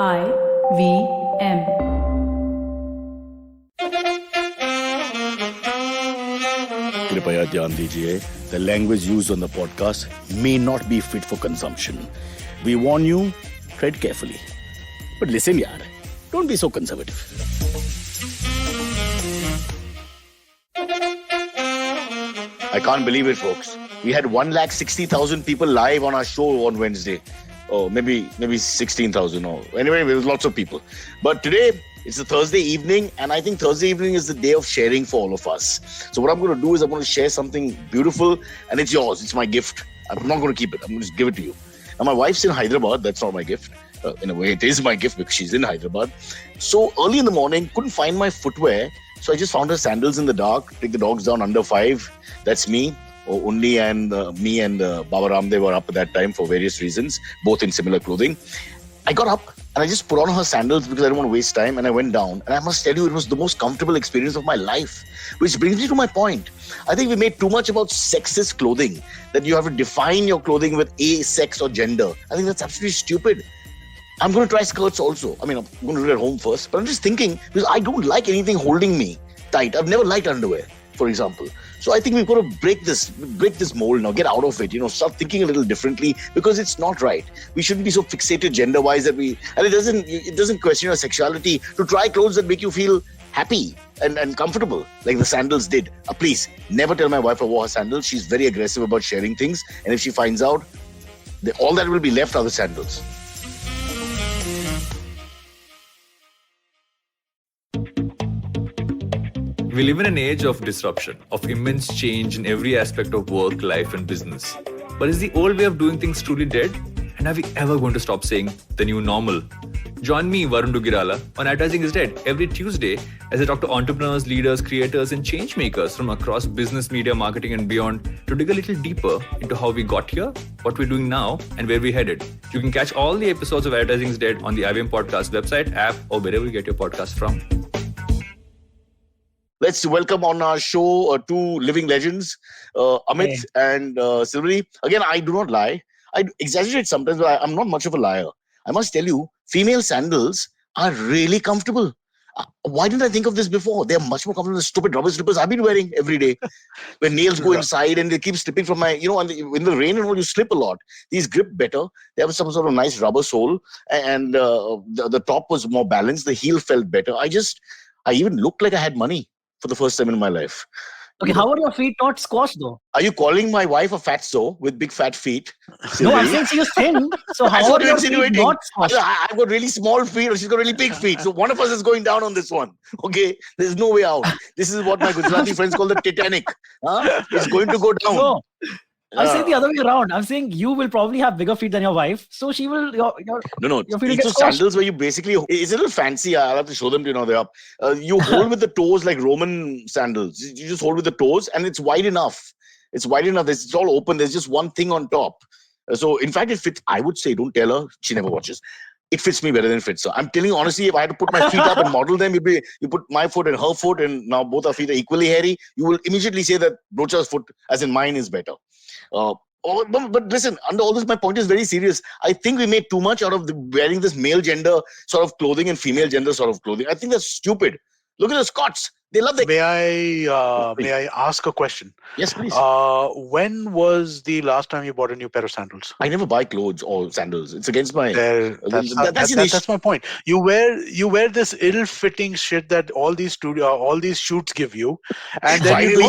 IVM. कृपया ध्यान दीजिए, the language used on the podcast may not be fit for consumption. We warn you, tread carefully. But listen, yaar, don't be so conservative. I can't believe it, folks. We had 160,000 people live on our show on Wednesday. Oh, maybe 16,000. Or anyway, there was lots of people. But today, it's a Thursday evening, and I think Thursday evening is the day of sharing for all of us. So what I'm going to do is I'm going to share something beautiful, and it's yours. It's my gift. I'm not going to keep it. I'm going to just give it to you. Now, my wife's in Hyderabad. That's not my gift. In a way, it is my gift because she's in Hyderabad. So early in the morning, couldn't find my footwear. So I just found her sandals in the dark. Take the dogs down under 5. That's me. Only and me and Baba Ramdev were up at that time for various reasons, both in similar clothing. I got up and I just put on her sandals because I didn't want to waste time, and I went down. And I must tell you, it was the most comfortable experience of my life. Which brings me to my point. I think we made too much about sexist clothing, that you have to define your clothing with a sex or gender. I think that's absolutely stupid. I'm going to try skirts also. I mean, I'm going to do it at home first. But I'm just thinking, because I don't like anything holding me tight. I've never liked underwear, for example. So I think we've got to break this mold now, get out of it, start thinking a little differently, because it's not right. We shouldn't be so fixated gender-wise and it doesn't question your sexuality to try clothes that make you feel happy and comfortable, like the sandals did. Please, never tell my wife I wore her sandals. She's very aggressive about sharing things. And if she finds out, all that will be left are the sandals. We live in an age of disruption, of immense change in every aspect of work, life, and business. But is the old way of doing things truly dead? And are we ever going to stop saying the new normal? Join me, Varun Dugirala, on Advertising is Dead every Tuesday as I talk to entrepreneurs, leaders, creators, and change makers from across business, media, marketing, and beyond to dig a little deeper into how we got here, what we're doing now, and where we're headed. You can catch all the episodes of Advertising is Dead on the IVM Podcast website, app, or wherever you get your podcast from. Let's welcome on our show two living legends, Amit and Silvery. Again, I do not lie. I exaggerate sometimes, but I'm not much of a liar. I must tell you, female sandals are really comfortable. Why didn't I think of this before? They're much more comfortable than stupid rubber slippers I've been wearing every day. Where nails go inside and they keep slipping from my, in the rain and all, you slip a lot. These grip better. They have some sort of nice rubber sole, and the top was more balanced. The heel felt better. I even looked like I had money for the first time in my life. Okay, how are your feet not squashed though? Are you calling my wife a fatso with big fat feet? No, I'm saying she was thin. So how are your feet not squashed? I've got really small feet, or she's got really big feet. So one of us is going down on this one. Okay, there's no way out. This is what my Gujarati friends call the Titanic. It's going to go down. No. I'm saying the other way around. I'm saying you will probably have bigger feet than your wife, so she will. Your feet will get squashed. Sandals where you basically, it's a little fancy. I'll have to show them to you. They're up. You hold with the toes like Roman sandals. You just hold with the toes, and it's wide enough. It's wide enough. It's all open. There's just one thing on top. So in fact, it fits. I would say, don't tell her. She never watches. It fits me better than it fits her. I'm telling you honestly, if I had to put my feet up and model them, you put my foot and her foot, and now both our feet are equally hairy, you will immediately say that Brocha's foot, as in mine, is better. But listen, under all this, my point is very serious. I think we made too much out of wearing this male gender sort of clothing and female gender sort of clothing. I think that's stupid. Look at the Scots. They love that. May I ask a question? Yes, please. When was the last time you bought a new pair of sandals? I never buy clothes or sandals. It's against my. That's my point. You wear this ill-fitting shit that all these shoots give you, and then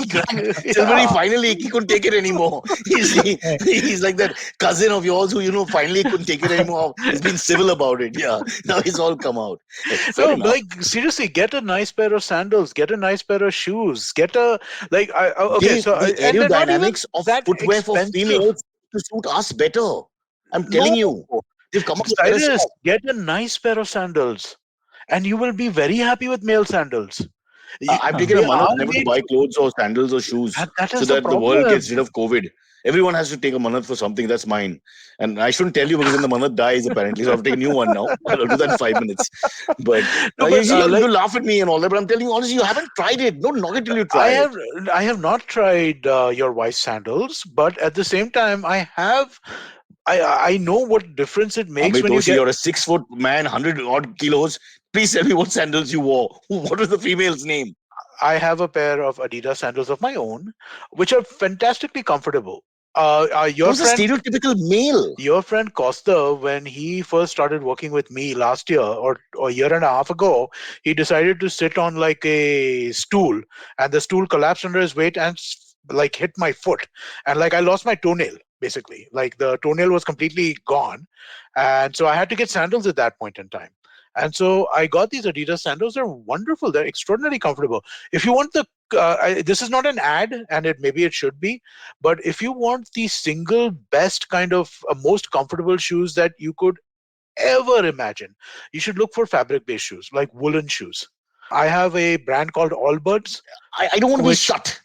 finally he couldn't take it anymore. He's like that cousin of yours who finally couldn't take it anymore. He's been civil about it. Yeah, now it's all come out. So seriously, get a nice pair of sandals. Get a nice pair of shoes. Get a the aerodynamics of footwear for females to suit us better. I'm telling you, they've come up with get a nice pair of sandals, and you will be very happy with male sandals. I've taken a month never to buy clothes or sandals or shoes so that the world gets rid of COVID. Everyone has to take a manat for something. That's mine. And I shouldn't tell you because then the manat dies apparently. So I have to take a new one now. I'll do that in 5 minutes. But you laugh at me and all that. But I'm telling you honestly, you haven't tried it. Don't knock it till you try it. I have not tried your wife's sandals. But at the same time, I have I know what difference it makes Amit when you Doshi, get. you're a 6-foot man, 100 odd kilos. Please tell me what sandals you wore. What was the female's name? I have a pair of Adidas sandals of my own, which are fantastically comfortable. That was a stereotypical male. Your friend Costa, when he first started working with me last year or a year and a half ago, he decided to sit on like a stool, and the stool collapsed under his weight and like hit my foot, and like I lost my toenail. Basically, like the toenail was completely gone, and so I had to get sandals at that point in time. And so I got these Adidas sandals. They're wonderful. They're extraordinarily comfortable. If you want the, this is not an ad, and maybe it should be, but if you want the single best kind of most comfortable shoes that you could ever imagine, you should look for fabric-based shoes, like woolen shoes. I have a brand called Allbirds. I don't want to be shut.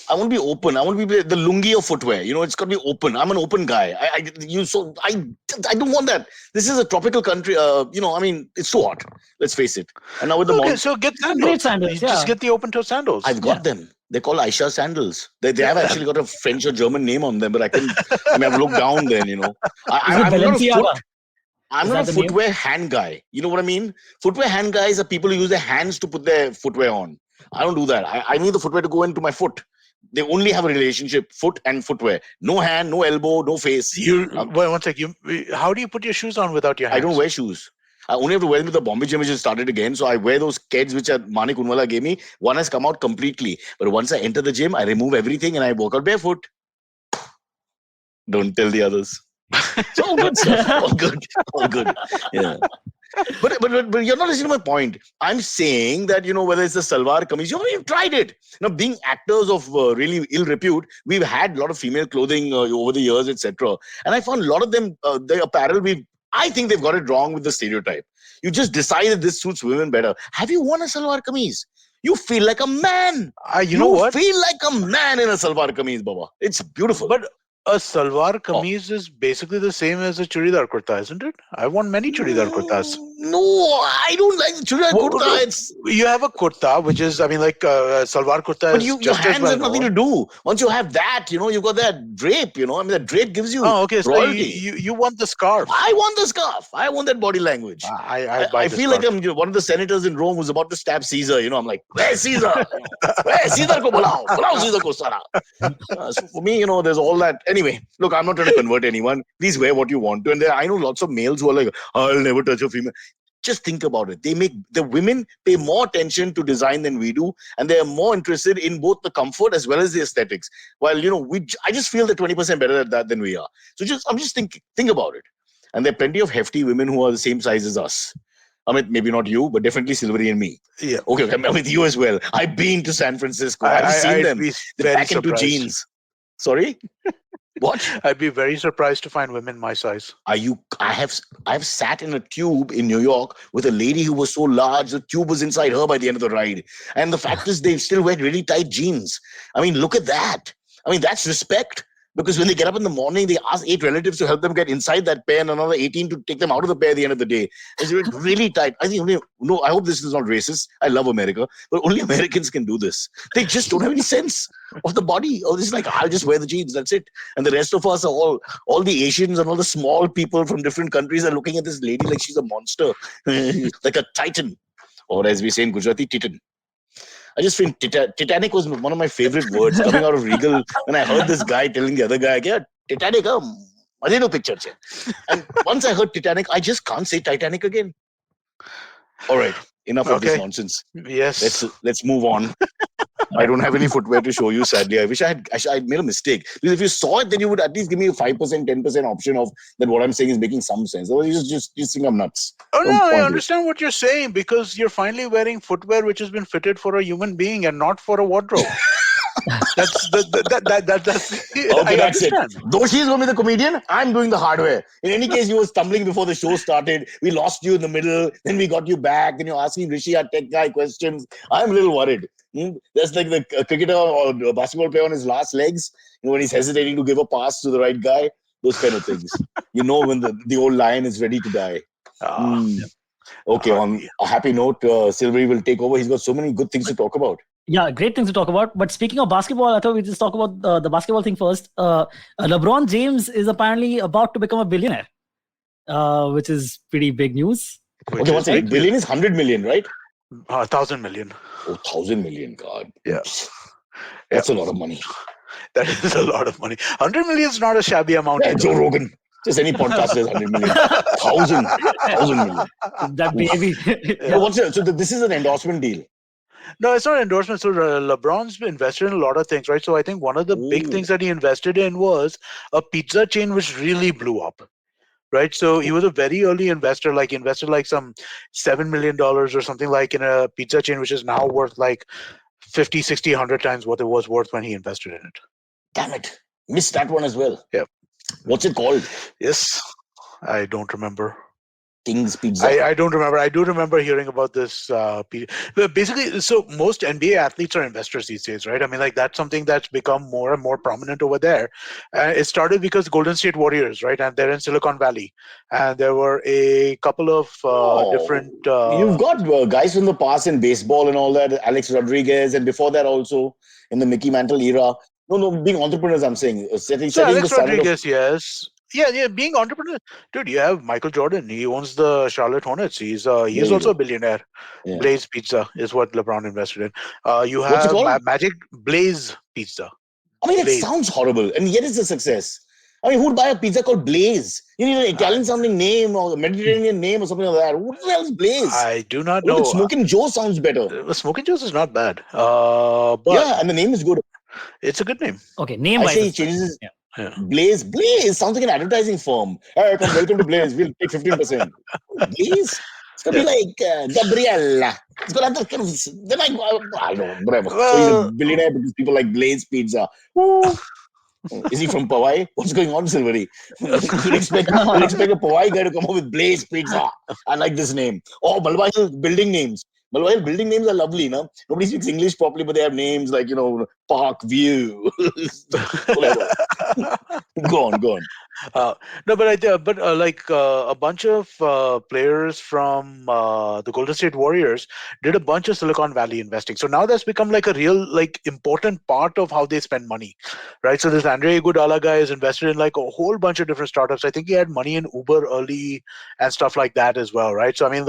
I want to be open. I want to be the lungi of footwear. You know, it's got to be open. I'm an open guy. I don't want that. This is a tropical country. You know, I mean, it's too hot. Let's face it. And now with the so get sandals. Great sandals. You just get the open-toe sandals. I've got them. They're called Aisha sandals. They have actually got a French or German name on them, but I've looked down then, you know. I'm not a footwear hand guy. You know what I mean? Footwear hand guys are people who use their hands to put their footwear on. I don't do that. I need the footwear to go into my foot. They only have a relationship, foot and footwear. No hand, no elbow, no face. One sec. How do you put your shoes on without your hands? I don't wear shoes. I only have to wear them with the Bombay Gym, which has started again. So I wear those Keds which Manik Unwala gave me. One has come out completely. But once I enter the gym, I remove everything and I walk out barefoot. Don't tell the others. It's all good stuff. All good. Yeah. But you're not listening to my point. I'm saying that, you know, whether it's the Salwar Kameez, you've tried it. You know, being actors of really ill repute, we've had a lot of female clothing over the years, etc. And I found a lot of them, the apparel, I think they've got it wrong with the stereotype. You just decide that this suits women better. Have you worn a Salwar Kameez? You feel like a man. You know what? Feel like a man in a Salwar Kameez, Baba. It's beautiful. But a Salwar Kameez is basically the same as a Churidar Kurta, isn't it? I want many Churidar Kurtas. No, I don't like Churidar Kurta. You have a kurta, which is, Salwar Kurta but your hands have nothing to do. Once you have that, you know, you got that drape, you know. I mean, that drape gives you royalty. So you want the scarf. I want the scarf. I want that body language. I feel like I'm one of the senators in Rome who's about to stab Caesar. You know, I'm like, where's Caesar? Where's Caesar ko bulao? Bulao Caesar ko sara. So for me, you know, there's all that. Anyway, look, I'm not trying to convert anyone. Please wear what you want to. And I know lots of males who are like, I'll never touch a female. Just think about it. The women pay more attention to design than we do, and they are more interested in both the comfort as well as the aesthetics. While, you know, I just feel they're 20% better at that than we are. So I'm just think about it. And there are plenty of hefty women who are the same size as us. I mean, maybe not you, but definitely Silvery and me. Yeah. Okay, I'm with you as well. I've been to San Francisco. I've seen them. They're back into jeans. Sorry? What? I'd be very surprised to find women my size. I've sat in a tube in New York with a lady who was so large the tube was inside her by the end of the ride. And the fact is they still wear really tight jeans. I mean, look at that. I mean, that's respect. Because when they get up in the morning, they ask 8 relatives to help them get inside that pair and another 18 to take them out of the pair at the end of the day. It's really tight. I hope this is not racist. I love America, but only Americans can do this. They just don't have any sense of the body. Or it's like, I'll just wear the jeans, that's it. And the rest of us are all the Asians and all the small people from different countries are looking at this lady like she's a monster, like a titan. Or as we say in Gujarati, titan. I just feel Titanic was one of my favorite words coming out of Regal. When I heard this guy telling the other guy, yeah, Titanic, Madino picture. And once I heard Titanic, I just can't say Titanic again. All right, enough of this nonsense. Yes. Let's move on. I don't have any footwear to show you, sadly. I wish I had made a mistake. Because if you saw it, then you would at least give me a 5%, 10% option of that what I'm saying is making some sense. Otherwise, you just think I'm nuts. Oh, no, I understand what you're saying because you're finally wearing footwear which has been fitted for a human being and not for a wardrobe. That's okay, that's it. Doshi is going to be the comedian. I'm doing the hardware. In any case, you were stumbling before the show started. We lost you in the middle. Then we got you back. Then you're asking Rishi, our tech guy, questions. I'm a little worried. That's like the cricketer or basketball player on his last legs. You know, when he's hesitating to give a pass to the right guy. Those kind of things. You know when the old lion is ready to die. Okay, on a happy note, Silvery will take over. He's got so many good things to talk about. Yeah, great things to talk about. But speaking of basketball, I thought we just talk about the basketball thing first. LeBron James is apparently about to become a billionaire, which is pretty big news. Okay, one second. Billion is 100 million, right? 1,000 million. Oh, 1,000 million, God. Yeah. That's a lot of money. That is a lot of money. 100 million is not a shabby amount. Yeah, Joe Rogan. Just any podcast says 100 million. 1,000 million. That baby. So this is an endorsement deal. No, it's not an endorsement. So LeBron's invested in a lot of things, right? So I think one of the big things that he invested in was a pizza chain which really blew up. Right. So he was a very early investor, like invested like some $7 million or something like in a pizza chain, which is now worth like 50, 60, 100 times what it was worth when he invested in it. Damn it. Missed that one as well. Yeah. What's it called? Yes. I don't remember. King's Pizza. I don't remember. I do remember hearing about this. Basically, so most NBA athletes are investors these days, right? I mean, like that's something that's become more and more prominent over there. It started because Golden State Warriors, right? And they're in Silicon Valley. And there were a couple of different... You've got guys from the past in baseball and all that, Alex Rodriguez, and before that also in the Mickey Mantle era. No, being entrepreneurs, I'm saying. Setting Alex Rodriguez, yes. Yeah, being entrepreneur, dude. You have Michael Jordan. He owns the Charlotte Hornets. He's also a billionaire. Yeah. Blaze Pizza is what LeBron invested in. You have Magic Blaze Pizza. I mean, it sounds horrible, and yet it's a success. I mean, who'd buy a pizza called Blaze? You need an Italian-sounding name or a Mediterranean name or something like that. What the hell is Blaze? I do not know. Smoking Joe sounds better. Smoking Joe's is not bad. But yeah, and the name is good. It's a good name. Okay, name. I say he changes. Yeah. Blaze sounds like an advertising firm. Hey, welcome to Blaze. We'll take 15%. Blaze? It's gonna be like Gabriella. It's gonna have to. Then I don't know, whatever. So he's a billionaire because people like Blaze Pizza. Is he from Powai? What's going on, Silvery? You'd expect a Powai guy to come up with Blaze Pizza. I like this name. Oh, Malwai building names. Malwai building names are lovely, no? Nobody speaks English properly, but they have names like, Park View. Whatever. Go on. No, but a bunch of players from the Golden State Warriors did a bunch of Silicon Valley investing. So now that's become like a real important part of how they spend money, right? So this Andre Iguodala guy is invested in like a whole bunch of different startups. I think he had money in Uber early and stuff like that as well, right? So I mean,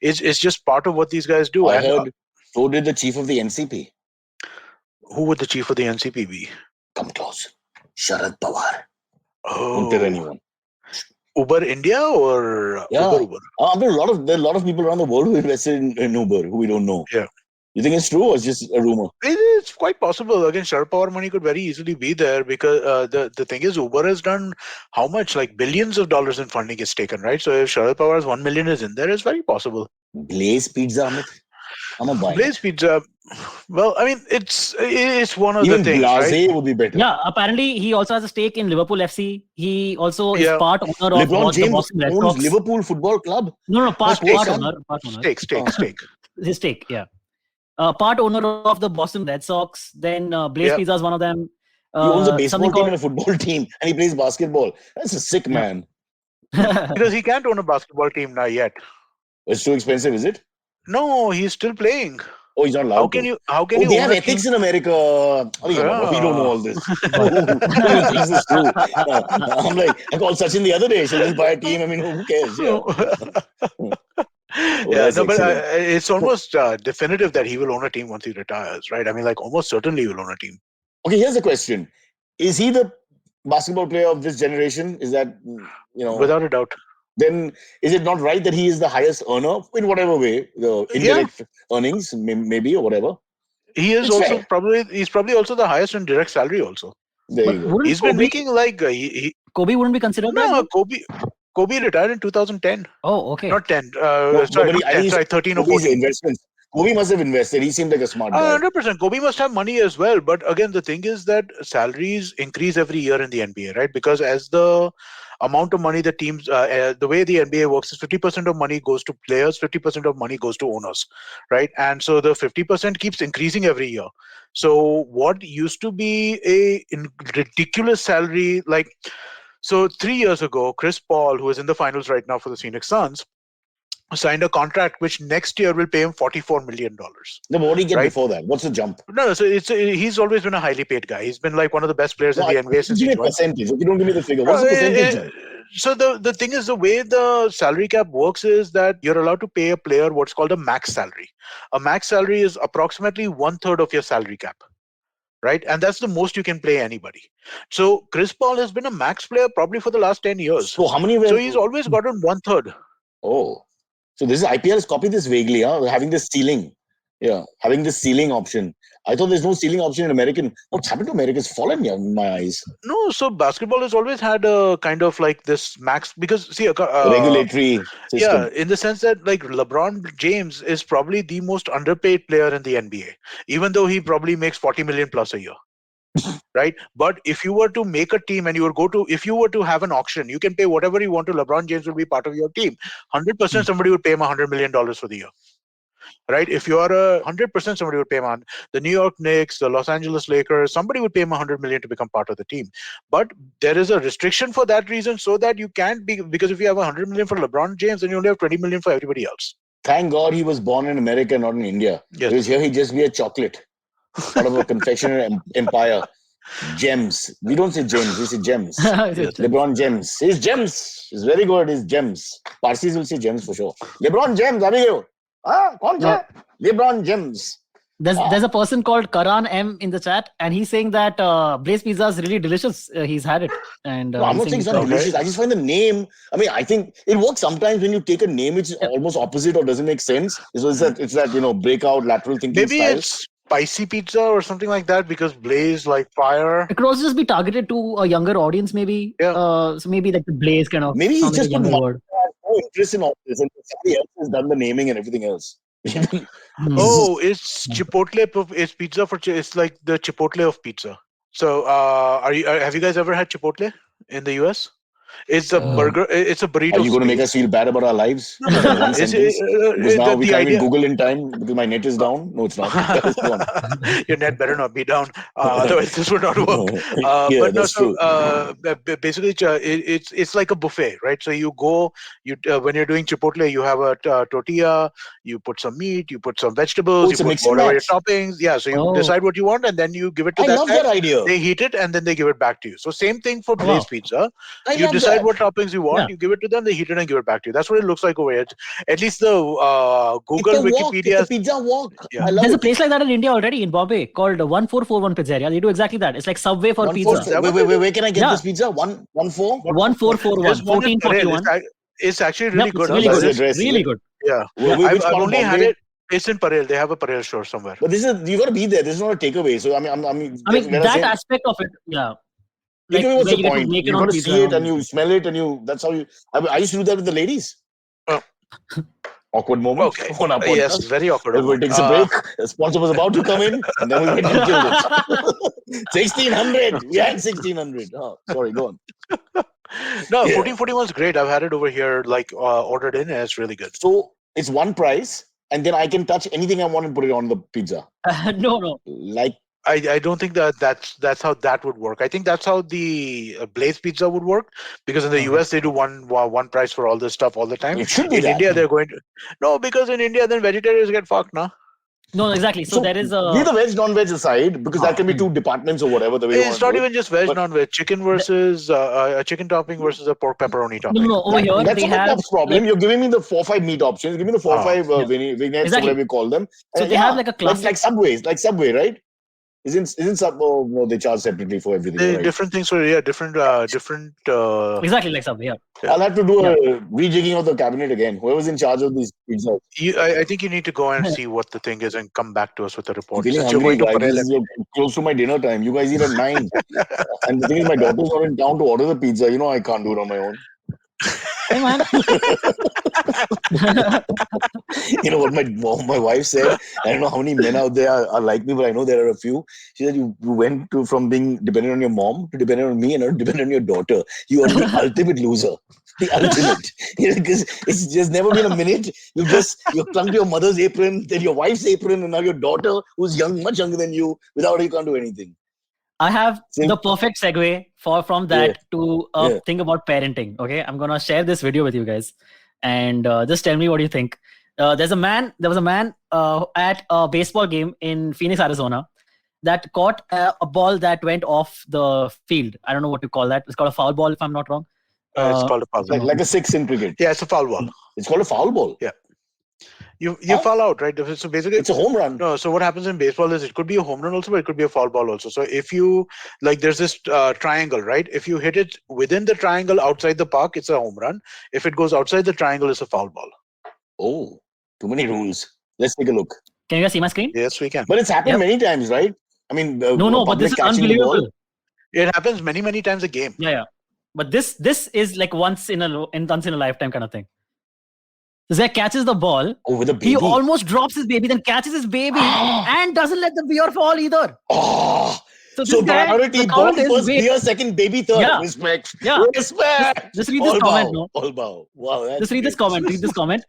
it's just part of what these guys do. I heard so did the chief of the NCP. Who would the chief of the NCP be? Come close. Sharad Pawar. Oh. Don't tell anyone. Uber India or Uber? There are a lot of people around the world who invested in Uber who we don't know. Yeah. You think it's true or it's just a rumor? It's quite possible. Again, Sharad Pawar money could very easily be there because the thing is Uber has done how much? Like billions of dollars in funding is taken, right? So if Sharad Pawar's 1 million is in there, it's very possible. Blaze Pizza, Amit. I'm not buying Blaze Pizza. Well, I mean, it's one of even the things. Blase right? would be better. Yeah, apparently he also has a stake in Liverpool FC. He also is part owner of LeBron James the Boston Red owns Sox. Liverpool Football Club. No, part owner. Stake. His stake, yeah. Part owner of the Boston Red Sox. Then Blaze Pizza is one of them. He owns a baseball team and a football team, and he plays basketball. That's a sick man. Because he can't own a basketball team now yet. It's too expensive, is it? No, he's still playing. Oh, he's not allowed. How can you? They have ethics in America. We don't know all this. Who thinks this true? I'm like, I called Sachin the other day. Should just buy a team. I mean, who cares? But it's almost definitive that he will own a team once he retires, right? I mean, like almost certainly he will own a team. Okay, here's a question: is he the basketball player of this generation? Is that without a doubt? Then is it not right that he is the highest earner in whatever way, the indirect earnings, maybe, or whatever? He is he's probably also the highest in direct salary also. There you go. He's been making like... Kobe wouldn't be considered Kobe retired in 2010. Oh, okay. Not 10. Sorry, 13 or 14. Investments. Kobe must have invested. He seemed like a smart guy. 100%. Kobe must have money as well. But again, the thing is that salaries increase every year in the NBA, right? Because as the amount of money the teams, the way the NBA works is 50% of money goes to players, 50% of money goes to owners, right? And so the 50% keeps increasing every year. So what used to be a ridiculous salary, so 3 years ago, Chris Paul, who is in the finals right now for the Phoenix Suns, signed a contract which next year will pay him $44 million. No, but what did he get Right. before that? What's the jump? No, so he's always been a highly paid guy. He's been like one of the best players No, in the NBA since give he me a joined. percentage. If you don't give me the figure, what's the percentage jump? So the thing is, the way the salary cap works is that you're allowed to pay a player what's called a max salary. A max salary is approximately 1/3 of your salary cap, right? And that's the most you can play anybody. So Chris Paul has been a max player probably for the last 10 years. So how many were? So he's always gotten 1/3. Oh, so this is IPL has copied this vaguely, huh? Having this ceiling. Yeah, having this ceiling option. I thought there's no ceiling option in American. What's happened to America? It's fallen in my eyes. No, so basketball has always had a kind of like this max, because see, Regulatory system. yeah, in the sense that like LeBron James is probably the most underpaid player in the NBA, even though he probably makes 40 million plus a year. Right? But if you were to make a team and if you were to have an auction, you can pay whatever you want to. LeBron James will be part of your team. 100% somebody would pay him $100 million for the year. Right? If you are 100%, somebody would pay him on the New York Knicks, the Los Angeles Lakers, somebody would pay him $100 million to become part of the team. But there is a restriction for that reason, so that you can't be, because if you have $100 million for LeBron James, then you only have $20 million for everybody else. Thank God he was born in America, not in India. Yes. Because here he'd just be a chocolate, part of a confectionery empire. Gems. We don't say gems, we say gems. LeBron James. He's gems. He's very good. He's gems. Parsis will say gems for sure. LeBron James. Are you? Kaun No. LeBron James. There's a person called Karan M in the chat, and he's saying that Blaze Pizza is really delicious. He's had it, and No, I'm not saying it's not delicious. I just find the name. I mean, I think it works sometimes when you take a name which is almost opposite or doesn't make sense. So it's that breakout lateral thinking Maybe style. it's spicy pizza or something like that, because Blaze like fire. It could also just be targeted to a younger audience, maybe. Yeah. So maybe like the Blaze kind of. Maybe he's sounds like just a younger put word. no interest in all this, and somebody else has done the naming and everything else. Oh, it's Chipotle. It's pizza for. It's like the Chipotle of pizza. So, have you guys ever had Chipotle in the US? It's a burger. It's a burrito. Are you going to make space. us feel bad about our lives? No, no, no. One It's, sentence? Because now we the can't idea. even Google in time because my net is down. No, it's not. Go on. Your net better not be down, otherwise this would not work. Yeah, But no, that's so true. basically, it's like a buffet, right? So you go, when you're doing Chipotle, you have a tortilla, you put some meat, you put some vegetables, Oh, you it's a put mix and whatever your match. toppings. Yeah, so you decide what you want, and then you give it to I that love guy. that idea. They heat it, and then they give it back to you. So same thing for Blaze Pizza. I You love decide that. what toppings you want, you give it to them, they heat it and give it back to you. That's what it looks like over here. At least the Google It's a walk. Wikipedia. It's a pizza walk. Yeah. I love There's a it. place like that in India already, in Bombay, called 1441 Pizzeria. They do exactly that. It's like Subway for pizza. Where can I get Yeah. this pizza? 114? 1441, There's one in Parel. 1441. It's actually really Yep, good. it's really That's good. the address, is Really it? good. Yeah. Which I've part of only had Bombay? it. It's in Parel. They have a Parel store somewhere. But you got to be there. This is not a takeaway. So I mean, I mean, that aspect of it, yeah. Like, takeaway, what's where the you get to point? make You your got own to pizza. see it and you smell it and that's how you. I used to do that with the ladies. Oh. Awkward moment Okay. on our podcast. Yes, very awkward. Everybody takes a break. The sponsor was about to come in, and then we went and killed it. 1600. We had 1600. Oh, sorry, go on. No, Yeah. 1441 is great. I've had it over here, like ordered in, and it's really good. So it's one price, and then I can touch anything I want and put it on the pizza. No. Like I don't think that's how that would work. I think that's how the Blaze Pizza would work, because in the US they do one price for all this stuff all the time. it should be In that. India they're going to because in India then vegetarians get fucked, nah. No, exactly. So there is leave the veg non-veg aside because that can be two departments or whatever the way you want It's to not do it. even just veg, But- non-veg. Chicken versus a chicken topping versus a pork pepperoni topping. No, over here That's they not the have Pub's problem. You're giving me the 4-5 meat options. Give me the 4-5 vignettes Exactly. or whatever you call them. So they have like a classic. like Subway, right? Isn't Subway? Oh, no, they charge separately for everything. They Right. different things for different. Exactly like Subway, yeah. I'll have to do a rejigging of the cabinet again. Whoever's in charge of these pizzas. I think you need to go and see what the thing is and come back to us with a I'm report. feeling Since you're hungry, going to guys. Parel. This is close to my dinner time. You guys eat at 9. And the thing is, my daughter's not in town to order the pizza. You know, I can't do it on my own. Hey man. You know what my wife said? I don't know how many men out there are like me, but I know there are a few. She said you went from being dependent on your mom to dependent on me and now dependent on your daughter. You are the ultimate loser. The ultimate. Because it's just never been a minute. You clung to your mother's apron, then your wife's apron, and now your daughter, who's much younger than you, without her you can't do anything. I have the perfect segue from that to Yeah. think about parenting. Okay, I'm gonna share this video with you guys. and just tell me what you think. There was a man at a baseball game in Phoenix, Arizona, that caught a ball that went off the field. I don't know what you call that. It's called a foul ball, if I'm not wrong. It's called a foul ball. Like a six in cricket. Yeah, it's a foul ball. It's called a foul ball. Yeah. You foul out, right? So basically, it's a home run. No, so what happens in baseball is it could be a home run also, but it could be a foul ball also. So if you there's this triangle, right? If you hit it within the triangle outside the park, it's a home run. If it goes outside the triangle, it's a foul ball. Oh, too many rules. Let's take a look. Can you guys see my screen? Yes, we can. But it's happened many times, right? I mean, no, but this is unbelievable. It happens many times a game. Yeah. But this is like once in a lifetime kind of thing. This guy catches the ball. Oh, with a baby. He almost drops his baby, then catches his baby and doesn't let the beer fall either. Oh, so priority ball first, beer second, baby third. Yeah. Respect. Yeah. Respect. Just read this comment. No? All bow. Wow. Just read this comment. Read this comment.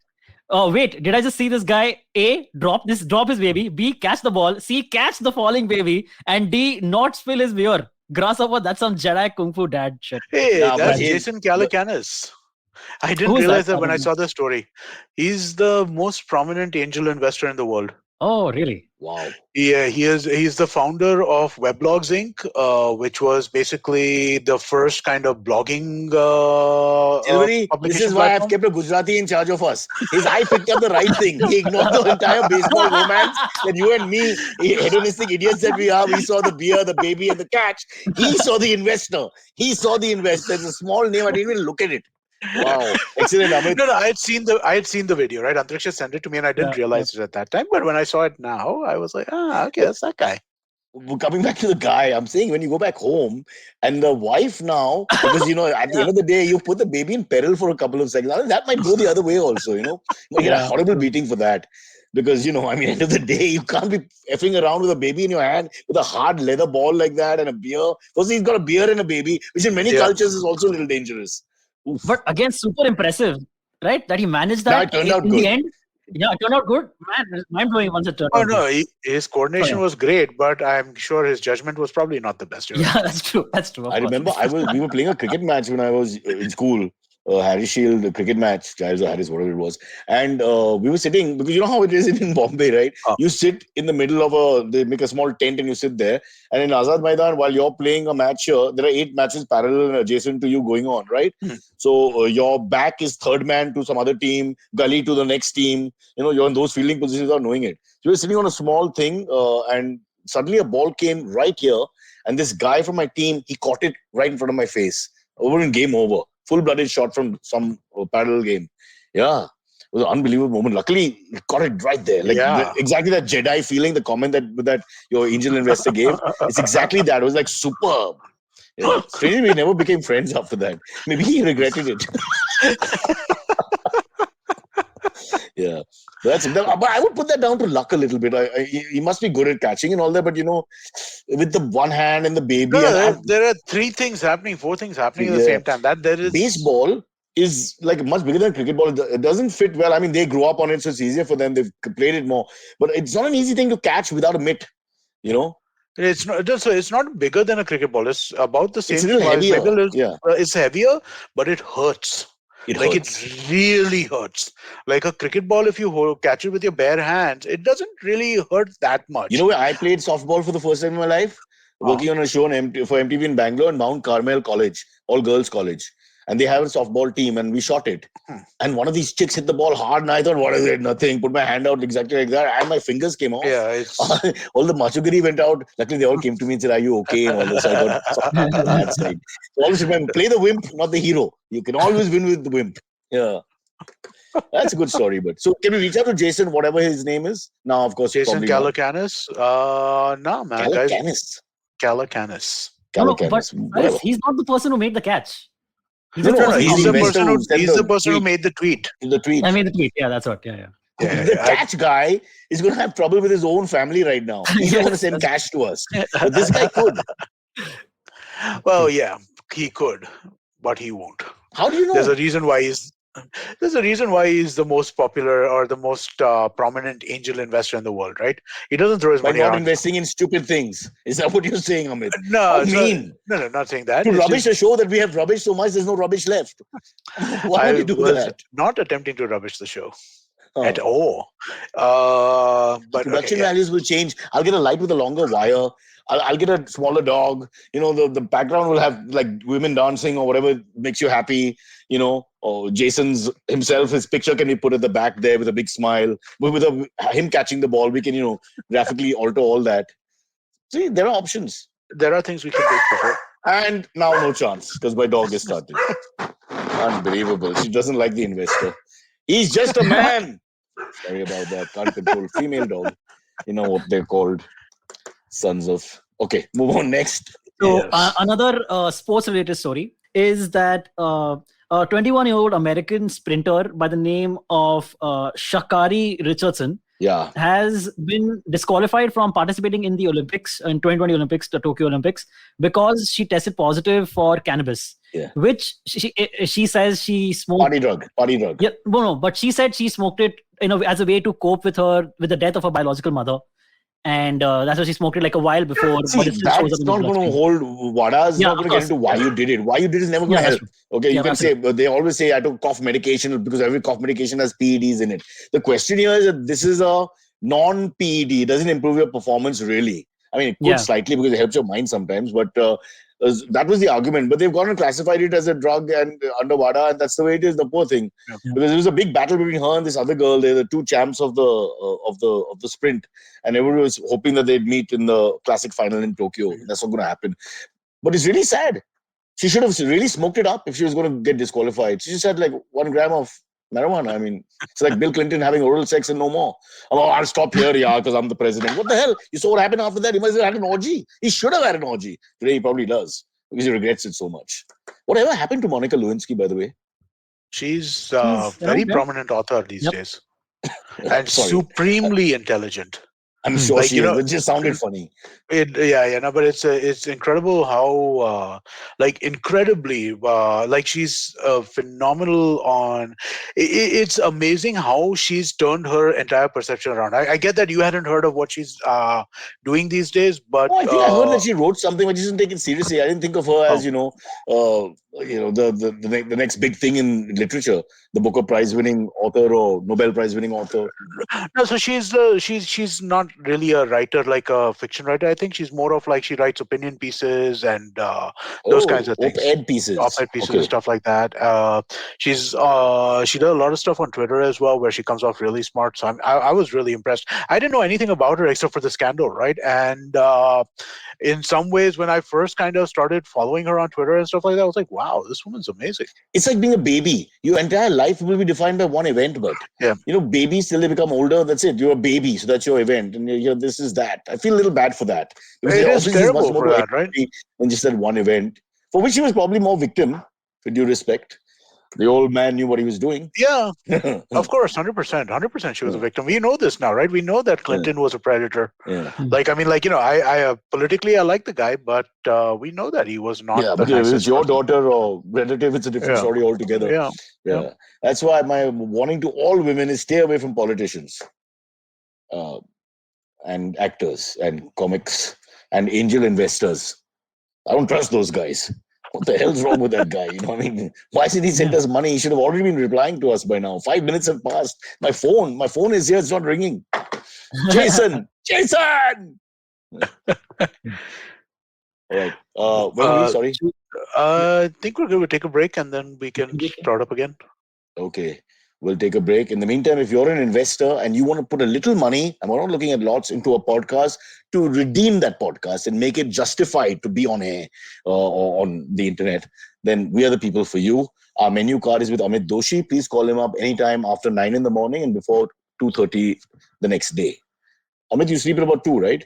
Wait, did I just see this guy A, drop his baby, B, catch the ball, C, catch the falling baby, and D, not spill his beer? Grasshopper, that's some Jedi Kung Fu dad shit. Hey, that's Jason Calacanis. I didn't realize that when I saw the story. He's the most prominent angel investor in the world. Oh, really? Wow. Yeah, he's the founder of Weblogs Inc., which was basically the first kind of blogging this is why I've kept a Gujarati in charge of us. His eye picked up the right thing. He ignored the entire baseball romance that you and me, hedonistic idiots that we are, we saw the beer, the baby, and the catch. He saw the investor. It's a small name. I didn't even look at it. Wow. Excellent, Amit. No, I had seen the video, right? Antriksha sent it to me and I didn't realize it at that time. But when I saw it now, I was like, okay, that's that guy. Coming back to the guy, I'm saying when you go back home and the wife now, because at the end of the day, you put the baby in peril for a couple of seconds. I mean, that might go the other way also, You get a horrible beating for that. Because, end of the day, you can't be effing around with a baby in your hand with a hard leather ball like that and a beer. Because he's got a beer and a baby, which in many cultures is also a little dangerous. Oof. But again, super impressive, right? That he managed that. Yeah, it turned out good. The end. Yeah, it turned out good. Man, mind-blowing once it turned out. No, his coordination was great, but I'm sure his judgment was probably not the best. Yeah, that's true. I remember we were playing a cricket match when I was in school. Harris Shield, the cricket match, Giles or Harris, whatever it was. And we were sitting, because you know how it is in Bombay, right? You sit in the middle of they make a small tent and you sit there. And in Azad Maidan, while you're playing a match here, there are 8 matches parallel and adjacent to you going on, right? So your back is third man to some other team, gully to the next team. You're in those fielding positions without knowing it. So you were sitting on a small thing and suddenly a ball came right here. And this guy from my team, he caught it right in front of my face. Over in game over. Full-blooded shot from some parallel game. Yeah. It was an unbelievable moment. Luckily, he caught it right there. Exactly that Jedi feeling, the comment that your angel investor gave. It's exactly that. It was like superb. Yeah. Strangely, we never became friends after that. Maybe he regretted it. Yeah. But I would put that down to luck a little bit. He must be good at catching and all that, but with the one hand and the baby. There are 4 things happening at the same time. Baseball is like much bigger than cricket ball. It doesn't fit well. I mean, they grew up on it, so it's easier for them. They've played it more. But it's not an easy thing to catch without a mitt, It's not bigger than a cricket ball. It's about the same. It's a little heavier. It's heavier, but it hurts. It really hurts. Like a cricket ball, if you catch it with your bare hands, it doesn't really hurt that much. Where I played softball for the first time in my life? Working on a show for MTV in Bangalore, and Mount Carmel College, all girls college. And they have a softball team and we shot it. And one of these chicks hit the ball hard and I thought, what is it? Nothing. Put my hand out exactly like that and my fingers came off. Yeah, all the machugari went out. Luckily, they all came to me and said, are you okay? And all this. I got that side. So always remember, play the wimp, not the hero. You can always win with the wimp. Yeah. That's a good story. But so can we reach out to Jason, whatever his name is? Now, of course, Jason Calacanis. No, man. Calacanis. No, but he's not the person who made the catch. He's the person who made the tweet. I made the tweet. Yeah, that's what. Yeah. The catch guy is going to have trouble with his own family right now. He's not going to send cash to us. But this guy could. Well, yeah, he could, but he won't. How do you know? There's a reason why There's a reason why he's the most popular or the most prominent angel investor in the world, right? He doesn't throw his By money not around. investing in stupid things. Is that what you're saying, Amit? No, How it's mean. no, not saying that. To It's rubbish just- a show that we have rubbish so much, there's no rubbish left. Why I would you do was that? not attempting to rubbish the show Oh. at all. But Production okay, yeah. values will change. I'll get a light with a longer wire. I'll get a smaller dog. You know, the background will have like women dancing or whatever makes you happy. You know, or Jason's himself, his picture can be put at the back there with a big smile. But with him catching the ball, we can, you know, graphically alter all that. See, there are options. There are things we can do for her. And now no chance because my dog is started. Unbelievable. She doesn't like the investor. He's just a man. Sorry about that. Can't control female dog. You know what they're called. Sons of. Okay, move on next. So Yes. another sports-related story is that a 21-year-old American sprinter by the name of Sha'Carri Richardson Yeah. has been disqualified from participating in the Olympics, in 2020 Olympics, the Tokyo Olympics, because she tested positive for cannabis, Yeah. which she says she smoked. Party drug. Party drug. Yeah, no, but she said she smoked it as a way to cope with the death of her biological mother, and that's why she smoked it like a while before. See, but it still shows up that's in not the going to bloodstream. hold water. It's Yeah, not of going to get course. into why you did it. Why you did it is never going to Yeah, that's help. Okay, you Yeah, can say, but they always say I took cough medication because every cough medication has PEDs in it. The question here is that this is a non-PED. It doesn't improve your performance really. I mean, it could Yeah. slightly because it helps your mind sometimes, but that was the argument. But they've gone and classified it as a drug and under WADA, and that's the way it is. The poor thing, Yeah. because there was a big battle between her and this other girl. They're the two champs of the sprint, and everyone was hoping that they'd meet in the classic final in Tokyo. That's not going to happen. But it's really sad. She should have really smoked it up if she was going to get disqualified. She just had like 1 gram of marijuana. I mean, it's like Bill Clinton having oral sex and no more. Oh, I'll stop here, yeah, because I'm the president. What the hell? You saw what happened after that? He must have had an orgy. He should have had an orgy. Today he probably does because he regrets it so much. Whatever happened to Monica Lewinsky, by the way? She's a She's very around there. prominent author these Yep. days, and Sorry. supremely intelligent. I'm sure Like, she you is. know- It just sounded funny. No, but it's incredible how incredibly she's phenomenal on. It's amazing how she's turned her entire perception around. I get that you hadn't heard of what she's doing these days, but Oh, I think I heard that she wrote something, but she didn't take it seriously. I didn't think of her as the next big thing in literature, the Booker Prize winning author or Nobel Prize winning author. no. So she's not really a writer, like a fiction writer. I think she's more of like she writes opinion pieces and those kinds of things. Op-ed pieces. Op-ed pieces Okay. and stuff like that. She does a lot of stuff on Twitter as well, where she comes off really smart. So I was really impressed. I didn't know anything about her except for the scandal, right? And in some ways, when I first kind of started following her on Twitter and stuff like that, I was like, wow, this woman's amazing. It's like being a baby. Your entire life will be defined by one event, but Yeah. babies till they become older, that's it. You're a baby, so that's your event. And this is that. I feel a little bad for that. Because It there is obviously terrible much more for to that, right? it than just that one event, for which he was probably more victim, with due respect. The old man knew what he was doing. Yeah, of course, 100%. She was a victim. We know this now, right? We know that Clinton was a predator. Yeah. I politically I like the guy, but we know that he was not. Yeah, the but if it's nicest your person. daughter or relative, it's a different Yeah. story altogether. Yeah. Yeah. That's why my warning to all women is stay away from politicians and actors and comics and angel investors. I don't trust those guys. What the hell's wrong with that guy? You know what I mean? Why hasn't he sent us money? He should have already been replying to us by now. 5 minutes have passed. My phone is here. It's not ringing. Jason! All right. When are we? Sorry. I think we're going to take a break and then we can start up again. Okay, we'll take a break. In the meantime, if you're an investor and you want to put a little money, and we're not looking at lots, into a podcast to redeem that podcast and make it justified to be on air or on the internet, then we are the people for you. Our menu card is with Amit Doshi. Please call him up anytime after 9 in the morning and before 2:30 the next day. Amit, you sleep at about 2, right?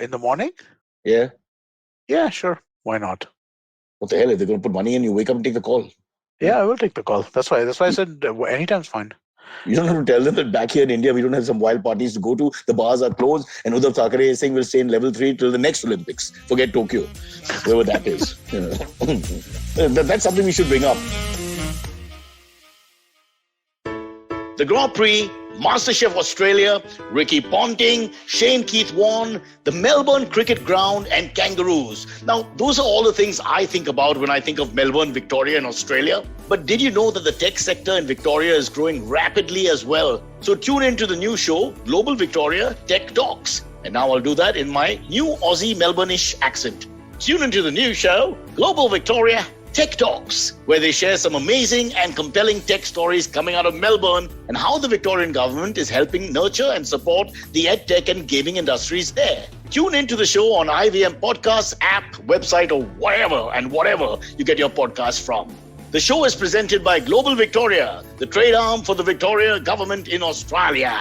In the morning? Yeah. Yeah, sure. Why not? What the hell? If they're going to put money in, you wake up and take the call. Yeah, I will take the call. That's why I said anytime's fine. You don't have to tell them that back here in India, we don't have some wild parties to go to. The bars are closed. And Uddhav Thackeray is saying we'll stay in level 3 till the next Olympics. Forget Tokyo, wherever that is. That's something we should bring up. the Grand Prix, MasterChef Australia, Ricky Ponting, Shane Keith won, the Melbourne Cricket Ground, and kangaroos. Now, those are all the things I think about when I think of Melbourne, Victoria, and Australia. But did you know that the tech sector in Victoria is growing rapidly as well? So tune in to the new show, Global Victoria Tech Talks. And now I'll do that in my new Aussie Melbourne-ish accent. Tune into the new show, Global Victoria Tech Talks, where they share some amazing and compelling tech stories coming out of Melbourne and how the Victorian government is helping nurture and support the edtech and gaming industries there. Tune into the show on IVM Podcasts app, website, or wherever and whatever you get your podcast from. The show is presented by Global Victoria, the trade arm for the Victoria government in Australia.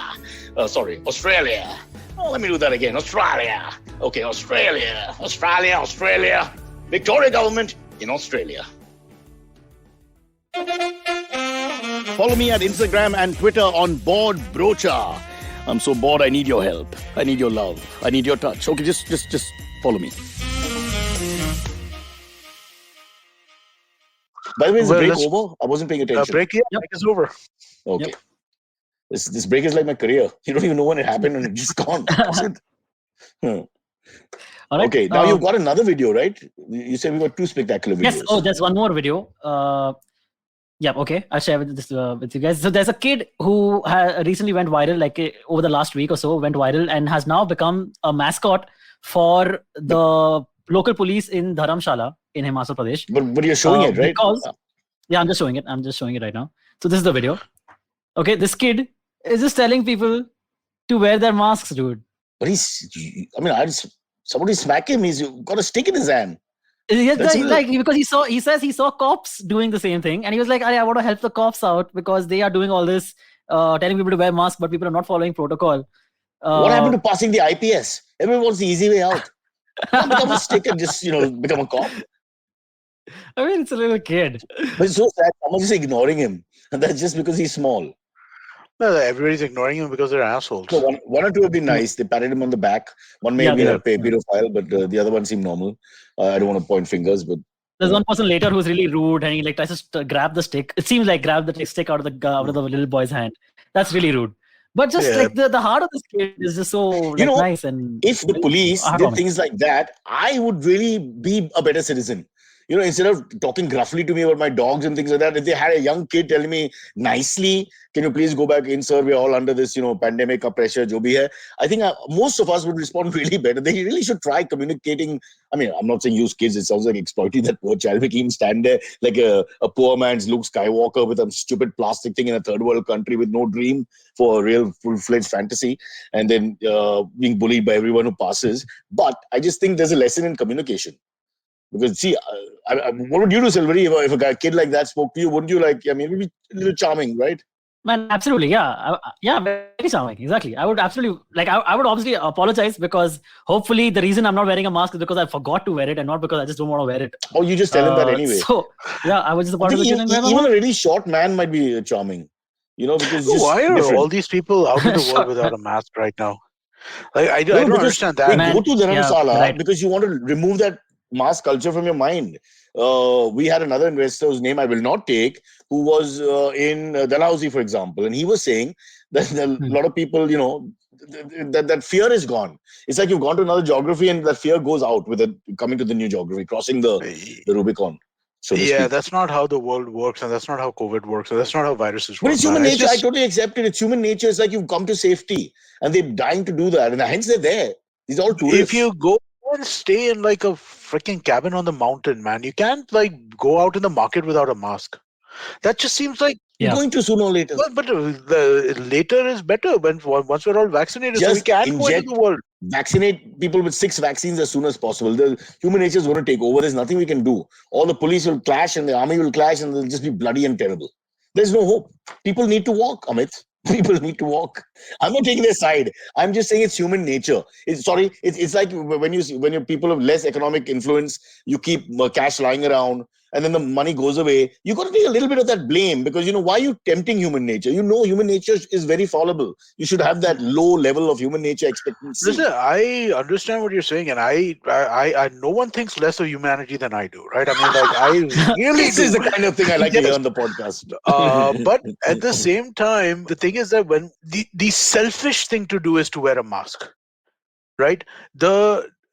Australia. Oh, let me do that again. Australia. Okay, Australia. Victoria government in Australia. Follow me at Instagram and Twitter on Bored Brocha. I'm so bored, I need your help. I need your love. I need your touch. Okay, just follow me. By the way, is the break over? I wasn't paying attention. Break is over. Okay. Yep. This break is like my career. You don't even know when it happened and it's just gone. All right. Okay, now you've got another video, right? You said we got two spectacular videos. Yes. Oh, there's one more video. Okay. I'll share this with you guys. So there's a kid who recently went viral, over the last week or so, went viral and has now become a mascot for the local police in Dharamshala in Himachal Pradesh. But you're showing it, right? I'm just showing it. I'm just showing it right now. So this is the video. Okay, this kid is just telling people to wear their masks, dude. But somebody smack him. He's got a stick in his hand. Because he says he saw cops doing the same thing, and he was like, I want to help the cops out because they are doing all this, telling people to wear masks, but people are not following protocol. What happened to passing the IPS? Everyone wants the easy way out. Don't become a stick and just become a cop. I mean, it's a little kid. But it's so sad. Someone's just ignoring him, and that's just because he's small. No, everybody's ignoring him because they're assholes. So one or two have been nice. They patted him on the back. One may have been a pedophile, but the other one seemed normal. I don't want to point fingers, but there's one person later who's really rude, and he tries to grab the stick. It seems like grab the stick out of the little boy's hand. That's really rude. But just the heart of this kid is just so nice. And if the police did things like that, I would really be a better citizen. Instead of talking gruffly to me about my dogs and things like that, if they had a young kid telling me nicely, can you please go back in, sir? We're all under this, pandemic or pressure, jo bhi hai. I think most of us would respond really better. They really should try communicating. I mean, I'm not saying use kids. It sounds like exploiting that poor child. Making him stand there like a poor man's Luke Skywalker with a stupid plastic thing in a third world country with no dream for a real full-fledged fantasy, and then being bullied by everyone who passes. But I just think there's a lesson in communication. Because see, what would you do, Silvery, if a kid like that spoke to you? Wouldn't you it would be a little charming, right? Man, absolutely, yeah, very charming. Exactly. I would absolutely I would obviously apologize because hopefully the reason I'm not wearing a mask is because I forgot to wear it and not because I just don't want to wear it. Oh, you just tell him that anyway. So yeah, I was just apologize. Even a really short man might be charming, because why are all these people out in the world without a mask right now? I don't understand that. Go to Dharamsala because you want to remove that mask culture from your mind. We had another investor whose name I will not take, who was in Dalhousie, for example, and he was saying that a lot of people, that fear is gone. It's like you've gone to another geography and that fear goes out with coming to the new geography, crossing the Rubicon. So that's not how the world works, and that's not how COVID works, and that's not how viruses work. But it's human nature. I totally accept it. It's human nature. It's like you've come to safety, and they're dying to do that, and hence they're there. These are all tourists. If you go and stay in a freaking cabin on the mountain, man, you can't go out in the market without a mask. That just seems like you're going to sooner or later. Well, but the later is better once we're all vaccinated, so we can go into the world. Vaccinate people with 6 vaccines as soon as possible. The human nature is going to take over. There's nothing we can do. All the police will clash and the army will clash and they'll just be bloody and terrible. There's no hope. People need to walk, Amit. People need to walk. I'm not taking their side. I'm just saying it's human nature. It's like when you people have less economic influence, you keep cash lying around. and then the money goes away, you got to take a little bit of that blame, because why are you tempting human nature? Human nature is very fallible. You should have that low level of human nature expectancy. Listen, I understand what you're saying, and I no one thinks less of humanity than I do, right? I mean, like, I really This do. is the kind of thing I like to hear Yes. on the podcast. But at the same time, the thing is that when the selfish thing to do is to wear a mask, right?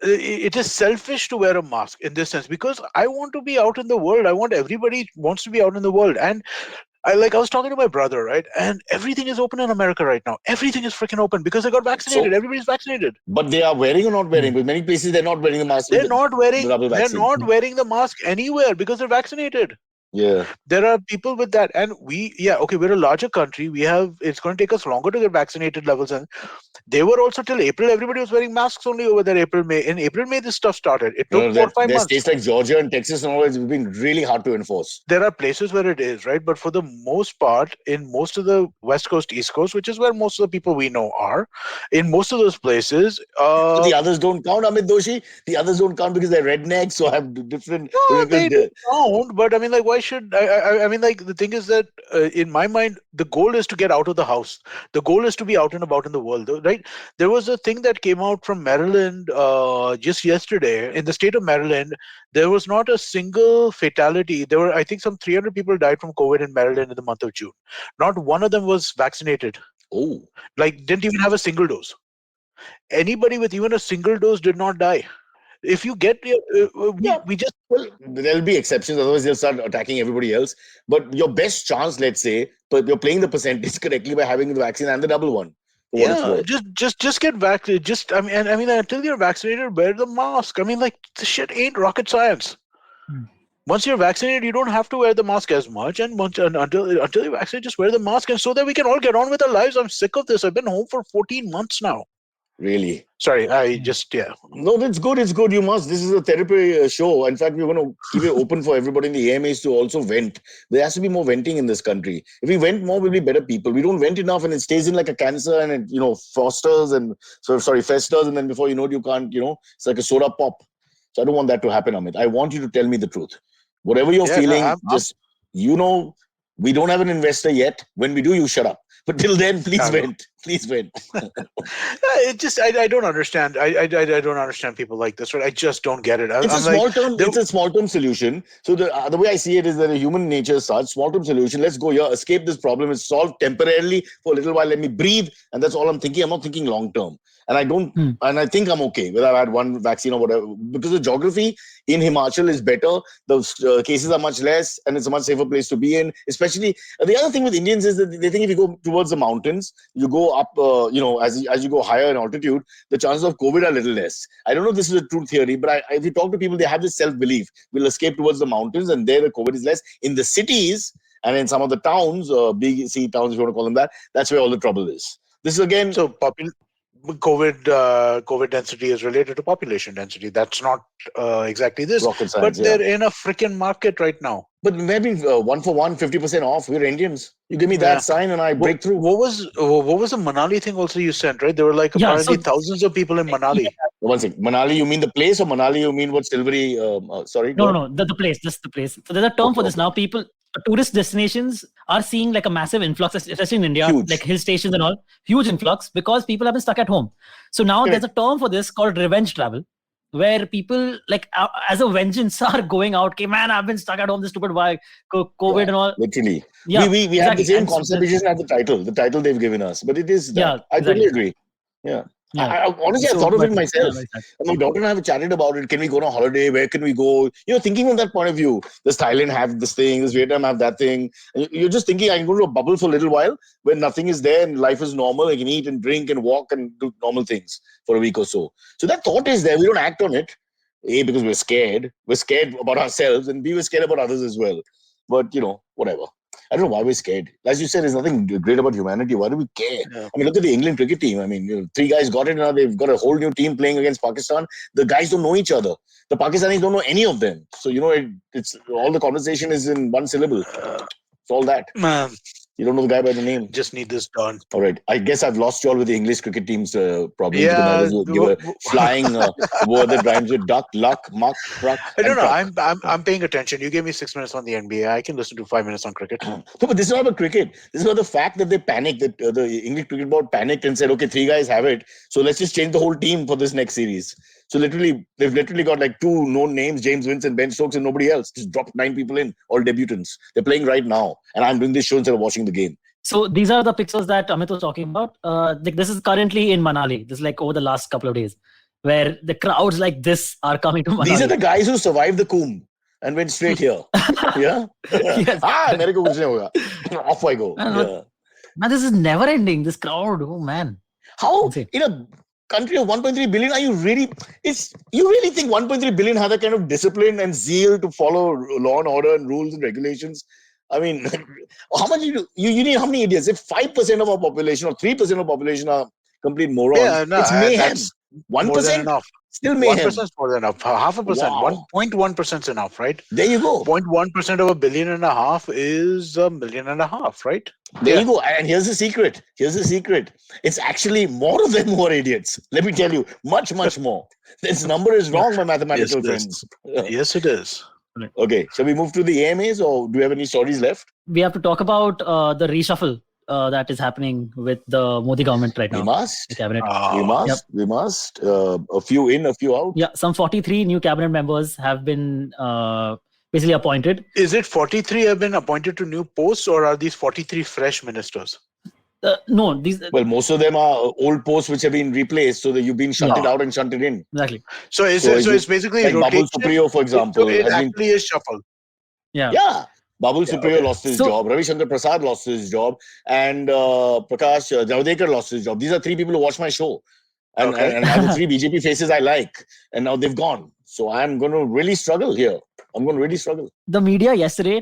It is selfish to wear a mask in this sense, because I want to be out in the world. I want everybody wants to be out in the world, and I was talking to my brother, right? And everything is open in America right now. Everything is freaking open because they got vaccinated. So- Everybody's vaccinated. But they are wearing or not wearing? Because many places they're not wearing the mask. They're with not the wearing. double They're vaccine. not wearing the mask anywhere because they're vaccinated. Yeah. There are people with that, and we're a larger country. It's going to take us longer to get vaccinated levels, and they were also till April. Everybody was wearing masks only over there. In April, May, this stuff started. It took 4-5 months. States like Georgia and Texas and all, it's been really hard to enforce. There are places where it is, right? But for the most part, in most of the West Coast, East Coast, which is where most of the people we know are, in most of those places, But the others don't count, Amit Doshi. The others don't count because they're rednecks, so have different. no, they don't. But I mean, like, why should I mean, like, the thing is that in my mind, the goal is to get out of the house. The goal is to be out and about in the world, right? There was a thing that came out from Maryland just yesterday. In the state of Maryland, there was not a single fatality. There were, I think, some 300 people died from COVID in Maryland in the month of June. Not one of them was vaccinated. Oh. Like, didn't even have a single dose. Anybody with even a single dose did not die. If you get, we just. Well, there'll be exceptions. Otherwise, they'll start attacking everybody else. But your best chance, let's say, but you're playing the percentage correctly by having the vaccine and the double one. For what it's worth. Just get vaccinated. Just I mean, until you're vaccinated, wear the mask. I mean, like, this shit ain't rocket science. Once you're vaccinated, you don't have to wear the mask as much, and until you're vaccinated, just wear the mask, and so that we can all get on with our lives. I'm sick of this. I've been home for 14 months now. Really? Sorry, I just No, that's good. It's good. You must. This is a therapy show. In fact, we're going to keep it open for everybody in the AMAs to also vent. There has to be more venting in this country. If we vent more, we'll be better people. We don't vent enough, and it stays in like a cancer, and it festers, and then before you know it, you can't. It's like a soda pop. So I don't want that to happen, Amit. I want you to tell me the truth. Whatever you're feeling, we don't have an investor yet. When we do, you shut up. But till then, please vent. Please vent. It just I don't understand. I don't understand people like this, right? I just don't get it. It's a small term solution. So the way I see it is that a human nature is such small term solution. Let's go here, escape this problem. It's solved temporarily for a little while. Let me breathe, and that's all I'm thinking. I'm not thinking long term. And I think I'm okay whether I've had one vaccine or whatever, because the geography in Himachal is better. The cases are much less, and it's a much safer place to be in. Especially the other thing with Indians is that they think if you go towards the mountains, you go up, as you go higher in altitude, the chances of COVID are a little less. I don't know if this is a true theory, but if you talk to people, they have this self-belief. We'll escape towards the mountains, and there the COVID is less. In the cities and in some of the towns, big city towns, if you want to call them that, that's where all the trouble is. This is again. So COVID density is related to population density. That's not exactly this. Rocket science, but they're in a freaking market right now. But maybe 1 for 1, 50% off. We're Indians. You give me that sign and I break through. What was the Manali thing also you sent, right? There were like apparently thousands of people in Manali. One second. Manali, you mean the place, or Manali, you mean what Silvery? Sorry. No, the place. Just the place. So there's a term for this now. Tourist destinations are seeing like a massive influx, especially in India, like hill stations and all, huge influx because people have been stuck at home. So now there's a term for this called revenge travel, where people like as a vengeance are going out. Okay, man, I've been stuck at home. This stupid COVID and all. Literally, we exactly. have the same concept. We just have the title they've given us, but it is. I totally agree. Yeah. Honestly, I thought of it myself. My daughter and I have chatted about it. Can we go on a holiday? Where can we go? Thinking from that point of view. Does Thailand have this thing? Does Vietnam have that thing? And you're just thinking, I can go to a bubble for a little while where nothing is there and life is normal. I can eat and drink and walk and do normal things for a week or so. So that thought is there. We don't act on it. A, because we're scared. We're scared about ourselves, and B, we're scared about others as well. But, whatever. I don't know why we're scared. As you said, there's nothing great about humanity. Why do we care? Yeah. I mean, look at the England cricket team. I mean, 3 guys got it now. They've got a whole new team playing against Pakistan. The guys don't know each other. The Pakistanis don't know any of them. So, it's all the conversation is in one syllable. It's all that. You don't know the guy by the name? Just need this done. All right. I guess I've lost you all with the English cricket team's problems. Because I Yeah, was give a flying word that rhymes with duck, luck, muck, truck. I don't and know. truck. I'm paying attention. You gave me 6 minutes on the NBA. I can listen to 5 minutes on cricket. No, but this is not about cricket. This is about the fact that they panicked, that the English Cricket Board panicked and said, okay, 3 guys have it. So let's just change the whole team for this next series. So they've literally got like 2 known names, James Winston, Ben Stokes, and nobody else. Just dropped 9 people in, all debutants. They're playing right now. And I'm doing this show instead of watching the game. So these are the pictures that Amit was talking about. This is currently in Manali. This is like over the last couple of days, where the crowds like this are coming to Manali. These are the guys who survived the Kumbh and went straight here. Yeah? Yes. मेरे को कुछ नहीं होगा. Off I go. Yeah. Man, this is never ending. This crowd, oh man. How Insane. in a country of 1.3 billion are you really? You really think 1.3 billion have that kind of discipline and zeal to follow law and order and rules and regulations? I mean, how much you need? How many idiots? If 5% of our population or 3% of population are complete morons, Yeah, no, it's mayhem. that's more than 1% enough. still mayhem. 1% is more than enough. 0.5%. Wow. 1.1% is enough, right? There you go. 0.1% of 1.5 billion is 1.5 million, right? There you go. And here's the secret. It's actually more of them who are idiots. Let me tell you, much, much more. This number is wrong, my mathematical Yes, it is. friends. Yes, it is. Okay, shall we move to the AMAs, or do you have any stories left? We have to talk about the reshuffle that is happening with the Modi government right now. We must. The cabinet. We must. A few in, a few out. Yeah, some 43 new cabinet members have been basically appointed. Is it 43 have been appointed to new posts, or are these 43 fresh ministers? No, these Well, most of them are old posts which have been replaced, so that you've been shunted out and shunted in. exactly. So it's basically Like rotation. Babul Supriyo, for example, So it has been actually is shuffle. Yeah. Babul Supriyo lost his So- job. Ravi Shankar Prasad lost his job. And Prakash Javadekar lost his job. These are 3 people who watch my show. And, Okay. and are the 3 BJP faces I like. And now they've gone. So I'm going to really struggle here. The media yesterday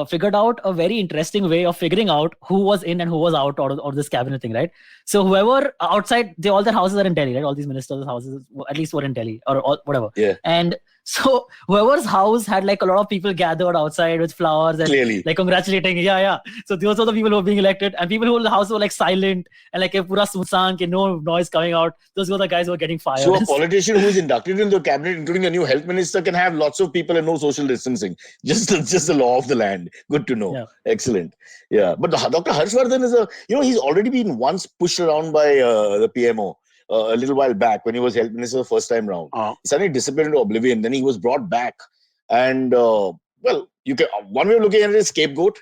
figured out a very interesting way of figuring out who was in and who was out of this cabinet thing, right? So whoever outside, all their houses are in Delhi, right? All these ministers' houses at least were in Delhi or whatever. Yeah. And so whoever's house had like a lot of people gathered outside with flowers and Clearly. like congratulating. Yeah. So those are the people who were being elected, and people who in the house were like silent and like pura sunsang, no noise coming out. Those were the guys who were getting fired. So a politician who is inducted into the cabinet, including the new health minister, can have lots of people and no social distancing. Just the law of the land. Good to know. Yeah. Excellent. Yeah. But Dr. Harshvardhan is he's already been once pushed around by the PMO. A little while back when he was health minister the first time round. He suddenly disappeared into oblivion. Then he was brought back. And, you can one way of looking at it is scapegoat.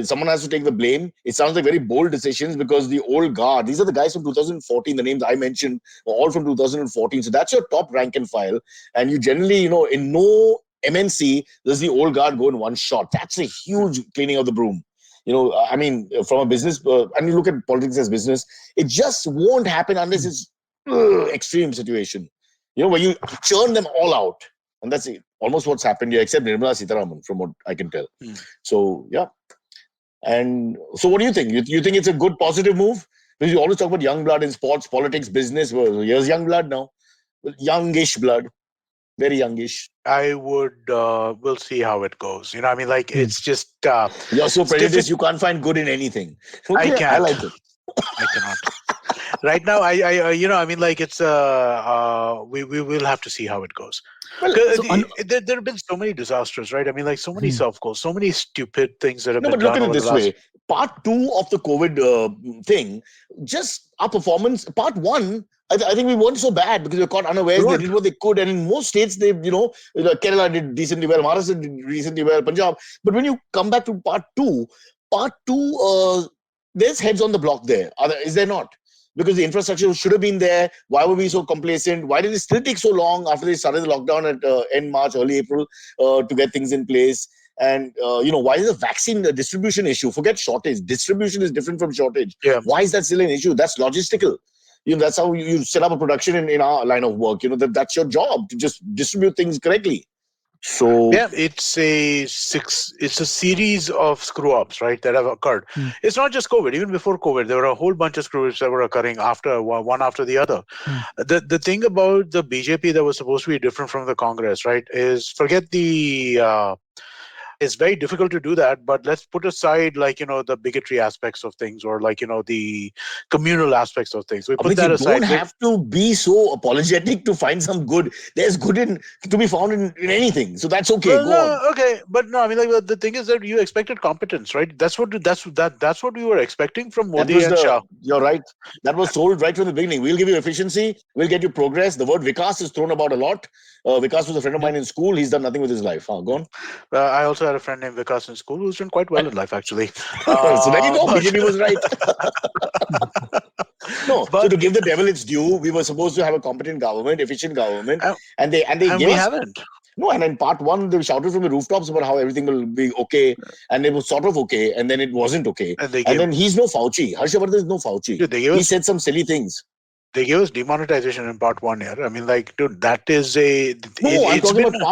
Someone has to take the blame. It sounds like very bold decisions because the old guard, these are the guys from 2014, the names I mentioned, were all from 2014. So that's your top rank and file. And you generally, in no MNC, does the old guard go in one shot. That's a huge cleaning of the broom. From a business, and you look at politics as business, it just won't happen unless it's extreme situation, where you churn them all out. And that's almost what's happened here, except Nirmala Sitharaman, from what I can tell. So, yeah. And so what do you think? You think it's a good, positive move? Because you always talk about young blood in sports, politics, business. Well, here's young blood now. Youngish blood. Very youngish. I would, we'll see how it goes. It's just... You're so prejudiced, you can't find good in anything. Okay, I can't. I like it. I cannot. Right now, it's we will have to see how it goes. Well, There have been so many disasters, right? So many self-goals, so many stupid things that have been but look done at it over this the last... way. Part 2 of the COVID thing, just our performance, part 1, I think we weren't so bad because we were caught unawares. They did what they could. And in most states, Kerala did decently well, Maharashtra did decently well, Punjab. But when you come back to part 2, there's heads on the block there. Is there not? Because the infrastructure should have been there. Why were we so complacent? Why did it still take so long after they started the lockdown at end March, early April to get things in place? And, why is the vaccine distribution issue? Forget shortage. Distribution is different from shortage. Yeah. Why is that still an issue? That's logistical. That's how you set up a production in our line of work. That's your job, to just distribute things correctly. So yeah, it's a series of screw-ups, right, that have occurred. It's not just COVID. Even before COVID, there were a whole bunch of screw-ups that were occurring one after the other. The thing about the BJP that was supposed to be different from the Congress, right, is forget the It's very difficult to do that, but let's put aside the bigotry aspects of things, or the communal aspects of things. We put Amit, that you aside. don't have to be so apologetic to find some good. There's good to be found in anything. So that's okay. Well, Go on. no, okay, but no, I mean, like, the thing is that you expected competence, right? That's what we were expecting from That Modi was and Shah. you're right. That was sold right from the beginning. We'll give you efficiency. We'll get you progress. The word Vikas is thrown about a lot. Vikas was a friend of mine in school. He's done nothing with his life. Go on. I also had a friend named Vikas in school who's done quite well in life, actually. So there you go. But, BJP was right. No, so but to give the devil its due, we were supposed to have a competent government, efficient government, and, and they and gave we us haven't. no. And in part one, they shouted from the rooftops about how everything will be okay, and it was sort of okay, and then it wasn't okay. And they And gave then he's no Fauci. Harshavardhan is no Fauci. dude, they gave He us said some silly things. they gave us demonetization in part one here. I mean, like, dude, that is No, I'm it's talking been about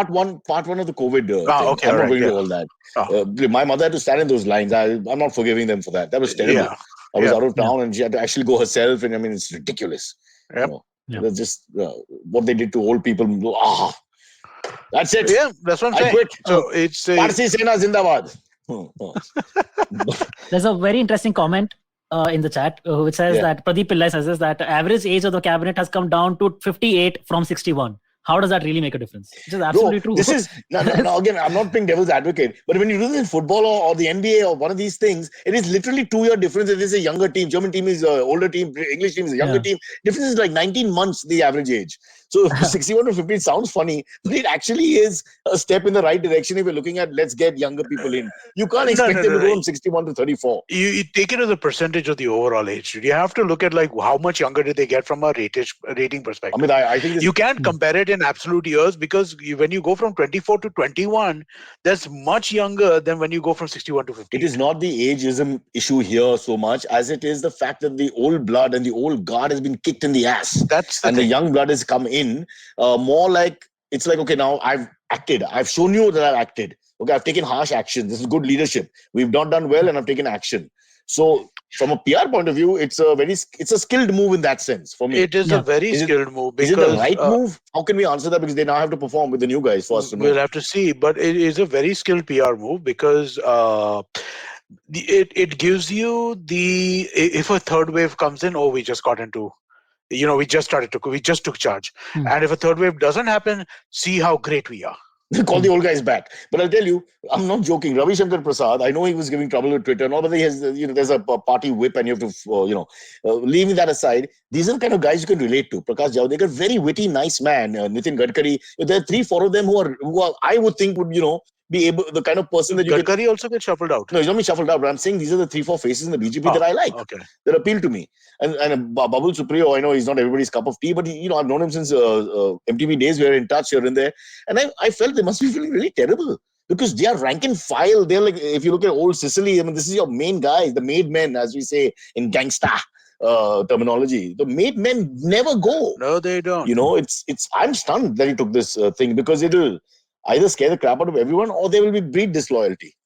part one of the COVID thing. okay, I'm all not right, going yeah. to all that. Oh, My mother had to stand in those lines. I'm not forgiving them for that. That was terrible. yeah, I was yeah, out of town and she had to actually go herself. And I mean, it's ridiculous. Yep. That's just what they did to old people. That's it. yeah. That's what I'm I saying. quit. So it's Parsi Sena Zindabad. There's a very interesting comment in the chat which says that Pradeep Pillai says this, that average age of the cabinet has come down to 58 from 61. How does that really make a difference? Which is absolutely true. This is now again, I'm not playing devil's advocate, but when you do this in football or the NBA or one of these things, it is literally 2-year difference. It is a younger team. German team is an older team. English team is a younger team. Difference is like 19 months, the average age. So 61 to 50 sounds funny, but it actually is a step in the right direction if you're looking at let's get younger people in. You can't expect them to go from 61 to 34. You take it as a percentage of the overall age. You have to look at like how much younger did they get from a rating perspective. I mean, I think you can't compare it in absolute years, because when you go from 24 to 21, that's much younger than when you go from 61 to 50. It is not the ageism issue here so much as it is the fact that the old blood and the old guard has been kicked in the ass. That's the and thing. The young blood has come in more like, it's like, okay, now I've acted. I've shown you that I've acted. Okay, I've taken harsh action. This is good leadership. We've not done well and I've taken action. So from a PR point of view, it's a skilled move in that sense for me. It is a very skilled move. Because, is it the right move? How can we answer that? Because they now have to perform with the new guys for us to know. We'll have to see. But it is a very skilled PR move, because it gives you if a third wave comes in, we just got into, we just took charge. And if a third wave doesn't happen, see how great we are. Call the old guys back. But I'll tell you, I'm not joking. Ravi Shankar Prasad, I know he was giving trouble with Twitter and all, but he has, there's a party whip and you have to, leaving that aside, these are the kind of guys you can relate to. Prakash Javadekar, very witty, nice man. Nitin Gadkari, there are 3-4 of them who are, I would think would, be able, the kind of person that you Gadkari also gets shuffled out. No, he's not been shuffled out, but I'm saying these are the 3-4 faces in the BJP that I like, that appeal to me. And Babul Supriyo, I know he's not everybody's cup of tea, but I've known him since MTV days. We are in touch here and there. And I felt they must be feeling really terrible because they are rank and file. They're like, if you look at old Sicily, I mean, this is your main guys, the made men, as we say in gangsta terminology. The made men never go. No, they don't. I'm stunned that he took this thing because it'll either scare the crap out of everyone or there will be breed disloyalty.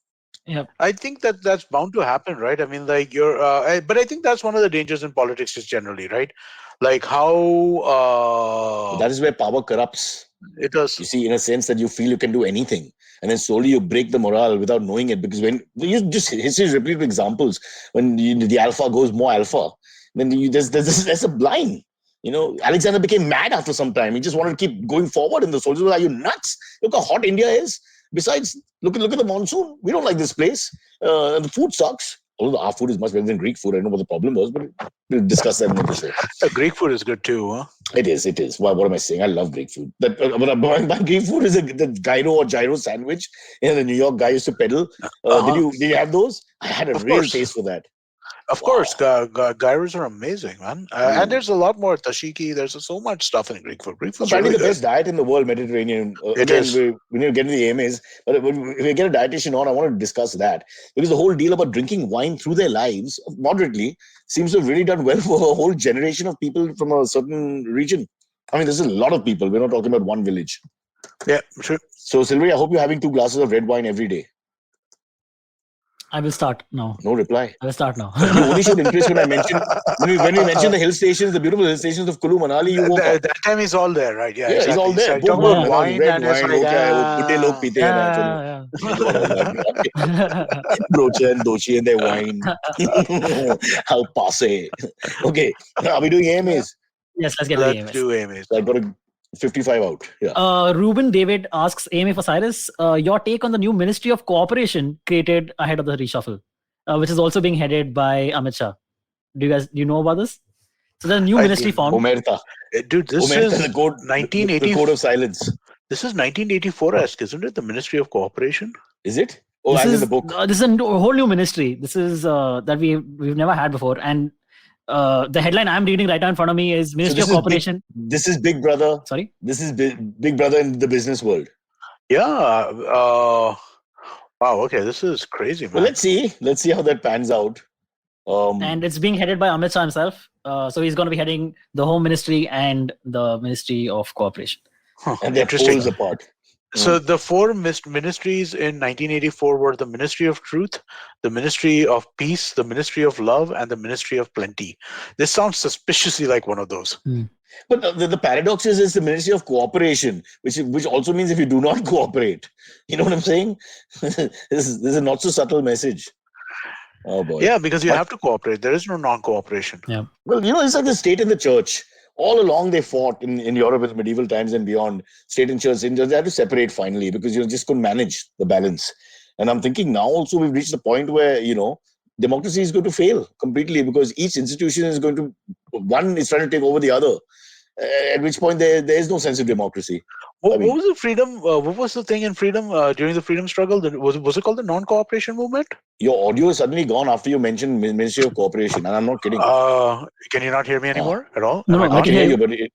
Yeah, I think that's bound to happen, right? I mean, like but I think that's one of the dangers in politics just generally, right? Like how that is where power corrupts. It does. You see, in a sense that you feel you can do anything, and then slowly you break the morale without knowing it. Because when you just history is replete with examples, when the alpha goes more alpha, then there's a blind. Alexander became mad after some time. He just wanted to keep going forward, and the soldiers were, "Are you nuts? Look how hot India is. Besides, look at the monsoon. We don't like this place. And the food sucks. Although our food is much better than Greek food. I don't know what the problem was, but we'll discuss that in the show. Greek food is good too, huh? It is. What am I saying? I love Greek food. My Greek food is the gyro or gyro sandwich. The New York guy used to peddle. Did you have those? I had a real taste for that. Of course, gyros are amazing, man. And there's a lot more tzatziki. There's so much stuff in Greek food. Greek food is probably really the best diet in the world, Mediterranean. It is. We need to get into the AMAs, but if we get a dietitian on, I want to discuss that because the whole deal about drinking wine through their lives moderately seems to have really done well for a whole generation of people from a certain region. I mean, there's a lot of people. We're not talking about one village. Yeah, sure. So, Sylvie, I hope you're having 2 glasses of red wine every day. I will start now. No reply. I will start now. You only showed interest when I mentioned when we mentioned the hill stations, the beautiful hill stations of Kulu Manali. You woke up. That time he's all there, right? Yeah, Yeah, he's all exactly. there. So Boom, talk boom. about And wine, red and it's wine. like, Okay, वो बुड्ढे लोग पीते हैं ना, चलो. Yeah. Brocha and Doshi and their wine. How passe. Okay, are we doing AMAs? Yes, let's get to the let's AMS. do AMAs. So I got a 55 out. Yeah. Ruben David asks AMA for Cyrus, your take on the new Ministry of Cooperation created ahead of the reshuffle, which is also being headed by Amit Shah. Do you know about this? So there's a new I ministry didn't. formed. Omerta. Dude, this Omerta, is the code, 1980. the code of silence. This is 1984-esque, isn't it? The Ministry of Cooperation. Is it? Oh, This as in is the book. this is a whole new ministry. This is that we've never had before, and the headline I'm reading right now in front of me is Ministry of Cooperation. This is Big Brother. Sorry. This is Big Brother in the business world. Yeah. Wow. Okay, this is crazy, man. Well, let's see how that pans out. And it's being headed by Amit Shah himself. So he's going to be heading the Home Ministry and the Ministry of Cooperation. And they're poles apart. So the four ministries in 1984 were the Ministry of Truth, the Ministry of Peace, the Ministry of Love, and the Ministry of Plenty. This sounds suspiciously like one of those. But the paradox is the Ministry of Cooperation, which also means if you do not cooperate. You know what I'm saying? This is a not so subtle message. Oh boy. Yeah, because you have to cooperate. There is no non-cooperation. Yeah. Well, it's like the state and the church. All along they fought in Europe in medieval times and beyond. State and church, they had to separate finally because you just couldn't manage the balance. And I'm thinking now also we've reached a point where, democracy is going to fail completely because each institution is one is trying to take over the other. At which point there is no sense of democracy. What was the freedom? What was the thing in freedom during the freedom struggle? Was it called the non-cooperation movement? Your audio is suddenly gone after you mentioned Ministry of Cooperation, and I'm not kidding. Can you not hear me anymore at all? No, I can hear you. But okay.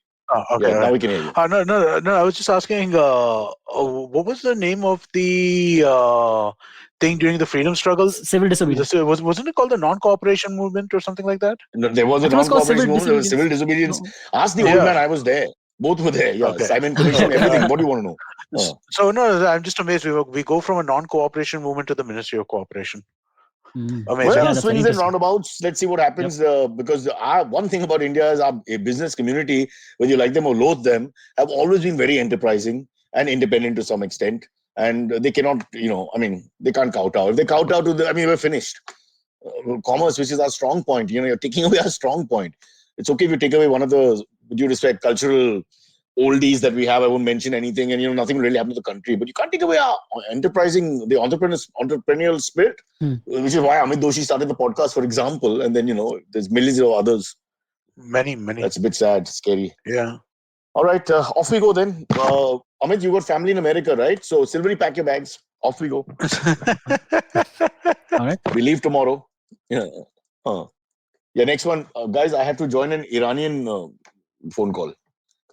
Yeah, now we can hear you. No. I was just asking. What was the name of the thing during the freedom struggle? Civil disobedience. Wasn't it called the non-cooperation movement or something like that? No, there was a non-cooperation movement. There was civil disobedience. No. Ask the old man. I was there. Both were there. Yeah, okay. Simon Commission, everything. What do you want to know? So no, I'm just amazed. We go from a non-cooperation movement to the Ministry of Cooperation. Amazing. Well, swings and roundabouts. Let's see what happens. Because one thing about India is our business community, whether you like them or loathe them, have always been very enterprising and independent to some extent. And they cannot, they can't kowtow. If they kowtow to we're finished. Commerce, which is our strong point. You're taking away our strong point. It's okay if you take away one of the, with due respect, cultural oldies that we have. I won't mention anything, and nothing really happened to the country. But you can't take away our the entrepreneurial spirit, which is why Amit Doshi started the podcast, for example. And then there's millions of others. Many. That's a bit sad, scary. Yeah. All right, off we go then. Amit, you got family in America, right? So, Silvery, pack your bags. Off we go. All right. We leave tomorrow. Yeah. Next one, guys. I have to join an Iranian phone call.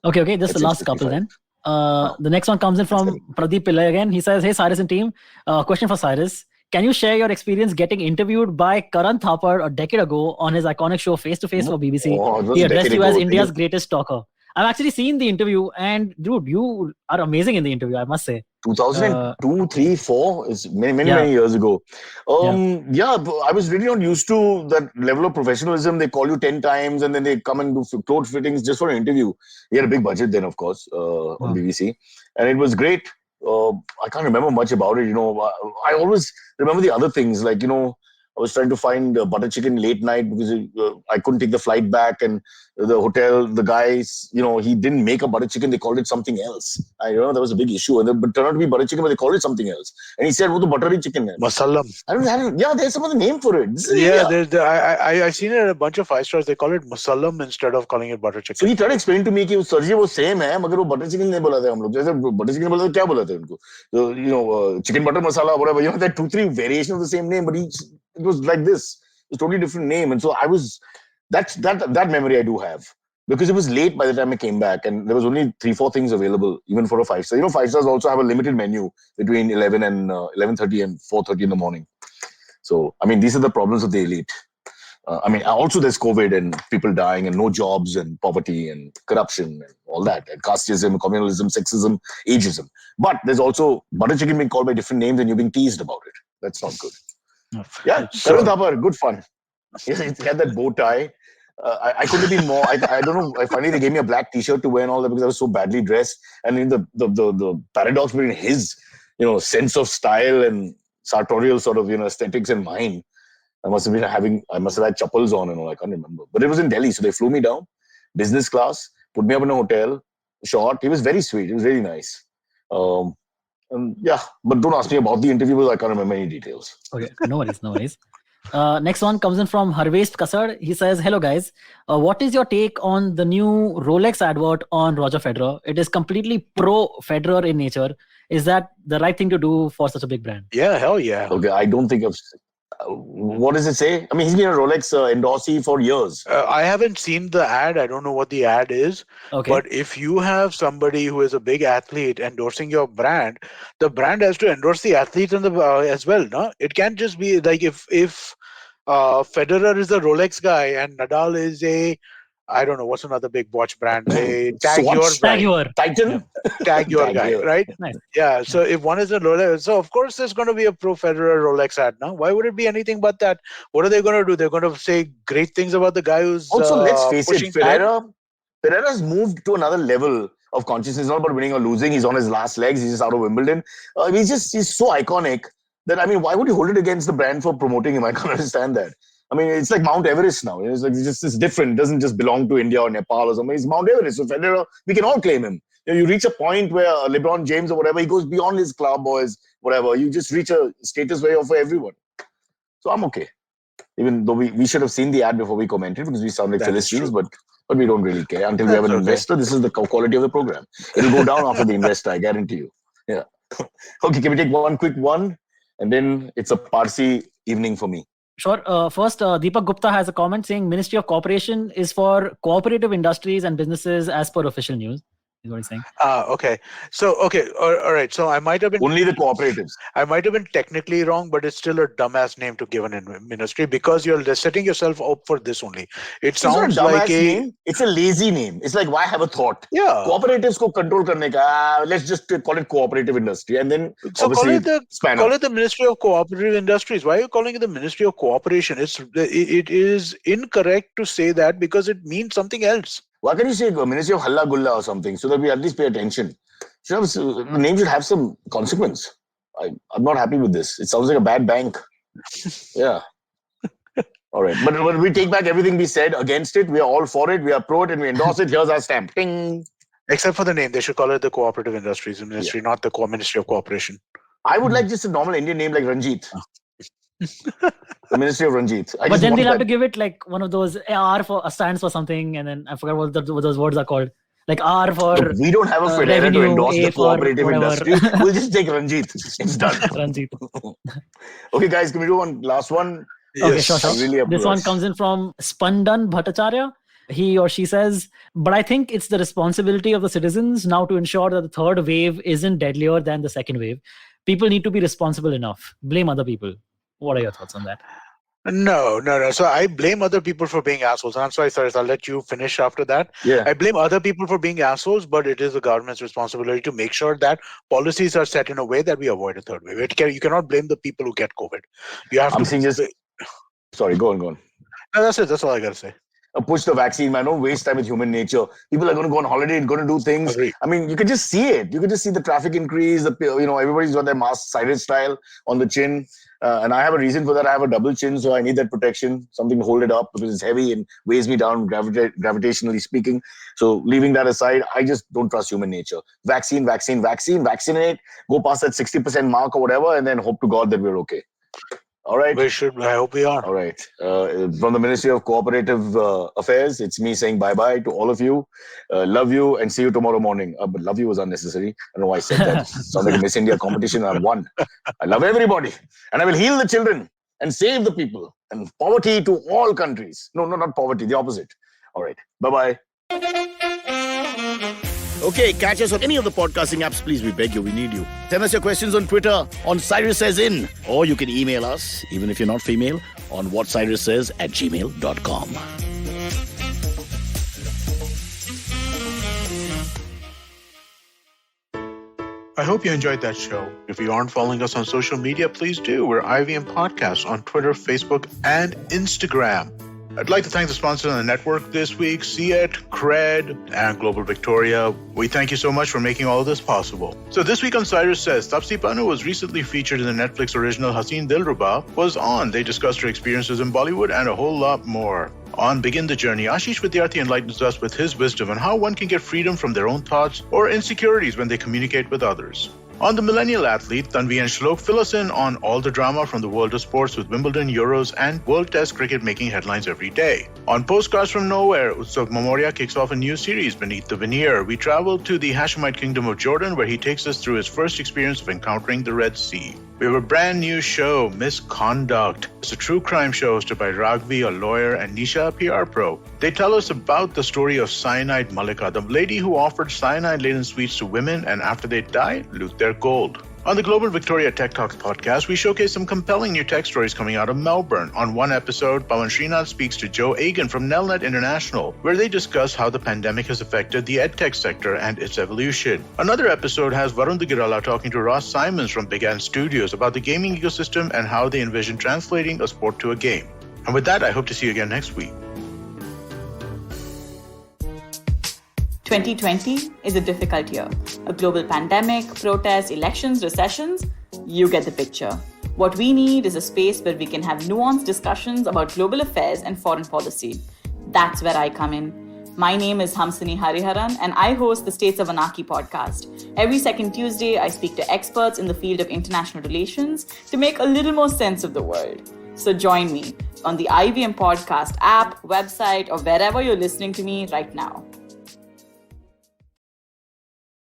Okay. This is the last couple then. The next one comes in from Pradeep Pillai again. He says, "Hey Cyrus and team, question for Cyrus. Can you share your experience getting interviewed by Karan Thapar a decade ago on his iconic show Face to Face for BBC? He addressed you as India's greatest talker. I've actually seen the interview, and dude, you are amazing in the interview, I must say. 2002, 3, 4 is many years ago. I was really not used to that level of professionalism. They call you 10 times and then they come and do clothes fittings just for an interview. He had a big budget then, of course, on BBC. And it was great. I can't remember much about it. I always remember the other things like, I was trying to find butter chicken late night because I couldn't take the flight back, and the hotel, the guys, he didn't make a butter chicken. They called it something else. I remember that was a big issue, and it turned out to be butter chicken, but they called it something else. And he said, "What the buttery chicken?" Masalam. There's some other name for it. I seen it at a bunch of 5 stars. They call it masalam instead of calling it butter chicken. So he tried to explain to me that sir ji, wo same hai, magar wo butter chicken nahi bola the hum log. Jaise butter chicken bola kya bola the unko? So, chicken butter masala, whatever. There are 2-3 variations of the same name, but it was like this. It's a totally different name. And so that memory I do have. Because it was late by the time I came back and there was only 3-4 things available, even for a 5-star. 5 stars also have a limited menu between 11 and 11:30 and 4:30 in the morning. So, these are the problems of the elite. Also there's COVID and people dying and no jobs and poverty and corruption and all that. And casteism, communalism, sexism, ageism. But there's also butter chicken being called by different names and you're being teased about it. That's not good. Yeah, Tarun Thapar, good fun. He had that bow tie. I couldn't be more. I don't know. Finally, they gave me a black T-shirt to wear and all that because I was so badly dressed. And in the paradox between his sense of style and sartorial sort of aesthetics and mine, I must have had chappals on and all. I can't remember. But it was in Delhi, so they flew me down, business class, put me up in a hotel, short. He was very sweet. It was really nice. Yeah, but don't ask me about the interview because I can't remember any details. Okay, no worries. Next one comes in from Harvesh Kasad. He says, "Hello guys, what is your take on the new Rolex advert on Roger Federer? It is completely pro Federer in nature. Is that the right thing to do for such a big brand?" Yeah, hell yeah. Okay, I don't think I've. What does it say? I mean, he's been a Rolex endorsee for years. I haven't seen the ad. I don't know what the ad is. Okay. But if you have somebody who is a big athlete endorsing your brand, the brand has to endorse the athlete as well. No, it can't just be like if Federer is a Rolex guy and Nadal is I don't know what's another big watch brand. A Tag Swatch? Heuer guy. Titan? Tag Heuer guy, right? Nice. Yeah. So if one is a Rolex, so of course there's going to be a pro Federer Rolex ad. Now, why would it be anything but that? What are they going to do? They're going to say great things about the guy who's Also, let's face it, pushing Tag? Ferreira's moved to another level of consciousness. It's not about winning or losing. He's on his last legs. He's just out of Wimbledon. He's so iconic that, I mean, why would you hold it against the brand for promoting him? I can't understand that. I mean, it's like Mount Everest now. It's different. It doesn't just belong to India or Nepal or something. It's Mount Everest. So Federer, we can all claim him. You reach a point where LeBron James or whatever, he goes beyond his club or his whatever. You just reach a status where you're for everyone. So I'm okay. Even though we should have seen the ad before we commented because we sound like Philistines, but we don't really care. Until we have an investor, this is the quality of the program. It'll go down after the investor, I guarantee you. Yeah. Okay, can we take one quick one? And then it's a Parsi evening for me. Sure. First, Deepak Gupta has a comment saying Ministry of Cooperation is for cooperative industries and businesses as per official news. Is what he's saying. Okay. So, all right. So I might have been only the cooperatives. I might have been technically wrong, but it's still a dumbass name to give an ministry because you're setting yourself up for this only. It sounds like name. It's a lazy name. It's like, why have a thought? Yeah. Cooperatives ko control karne ka. Let's just call it cooperative industry, and then so call it the Ministry of Cooperative Industries. Why are you calling it the Ministry of Cooperation? It is incorrect to say that because it means something else. Why can't you say Ministry of Halla Gulla or something so that we at least pay attention? The name should have some consequence. I'm not happy with this. It sounds like a bad bank. Yeah. All right. But when we take back everything we said against it, we are all for it, we are pro it, and we endorse it. Here's our stamp. Ding. Except for the name. They should call it the Cooperative Industries Ministry, not the Ministry of Cooperation. I would like just a normal Indian name like Ranjit. The Ministry of Ranjit. But then they'll have to give it like one of those R stands for something, and then I forgot what those words are called. Like R for. Look, we don't have a Ferreira to endorse the cooperative industry. We'll just take Ranjit. It's done. Ranjit. Okay, guys, can we do one last one? Okay, sure. Really this one comes in from Spandan Bhattacharya. He or she says, but I think it's the responsibility of the citizens now to ensure that the third wave isn't deadlier than the second wave. People need to be responsible enough. Blame other people. What are your thoughts on that? No. So I blame other people for being assholes. And I'm sorry, Cyrus, I'll let you finish after that. Yeah. I blame other people for being assholes, but it is the government's responsibility to make sure that policies are set in a way that we avoid a third wave. You cannot blame the people who get COVID. You have Sorry, go on. No, that's it. That's all I got to say. Push the vaccine, man. Don't waste time with human nature. People are going to go on holiday, going to do things. Agreed. I mean, you can just see it. You can just see the traffic increase. Everybody's got their mask Cyrus style on the chin. And I have a reason for that. I have a double chin, so I need that protection, something to hold it up because it's heavy and weighs me down gravitationally speaking. So leaving that aside, I just don't trust human nature. Vaccine, vaccinate, go past that 60% mark or whatever, and then hope to God that we're okay. All right. We should. I hope we are. All right. From the Ministry of Cooperative Affairs, it's me saying bye-bye to all of you. Love you and see you tomorrow morning. But love you was unnecessary. I don't know why I said that. Sounds like a Miss India competition and I won. I love everybody. And I will heal the children and save the people. And poverty to all countries. No, not poverty. The opposite. All right. Bye-bye. Okay, catch us on any of the podcasting apps, please. We beg you, we need you. Send us your questions on Twitter on Cyrus Says In, or you can email us, even if you're not female, on whatcyrussays@gmail.com. I hope you enjoyed that show. If you aren't following us on social media, please do. We're IVM Podcasts on Twitter, Facebook, and Instagram. I'd like to thank the sponsors on the network this week, CET, Cred, and Global Victoria. We thank you so much for making all of this possible. So this week on Cyrus Says, Tapsi Pannu was recently featured in the Netflix original Haseen Dilruba was on. They discussed her experiences in Bollywood and a whole lot more. On Begin the Journey, Ashish Vidyarthi enlightens us with his wisdom on how one can get freedom from their own thoughts or insecurities when they communicate with others. On The Millennial Athlete, Tanvi and Shlok fill us in on all the drama from the world of sports with Wimbledon, Euros, and World Test cricket making headlines every day. On Postcards from Nowhere, Utsav Momoria kicks off a new series, Beneath the Veneer. We travel to the Hashemite Kingdom of Jordan, where he takes us through his first experience of encountering the Red Sea. We have a brand new show, Misconduct. It's a true crime show hosted by Raghvi, a lawyer, and Nisha, a PR pro. They tell us about the story of Cyanide Malika, the lady who offered cyanide-laden sweets to women and after they died, loot their gold. On the Global Victoria Tech Talks podcast, we showcase some compelling new tech stories coming out of Melbourne. On one episode, Pawan Srinath speaks to Joe Agan from Nelnet International, where they discuss how the pandemic has affected the edtech sector and its evolution. Another episode has Varun Dugirala talking to Ross Simons from Big Ant Studios about the gaming ecosystem and how they envision translating a sport to a game. And with that, I hope to see you again next week. 2020 is a difficult year. A global pandemic, protests, elections, recessions, you get the picture. What we need is a space where we can have nuanced discussions about global affairs and foreign policy. That's where I come in. My name is Hamsini Hariharan and I host the States of Anarchy podcast. Every second Tuesday, I speak to experts in the field of international relations to make a little more sense of the world. So join me on the IVM podcast app, website, or wherever you're listening to me right now.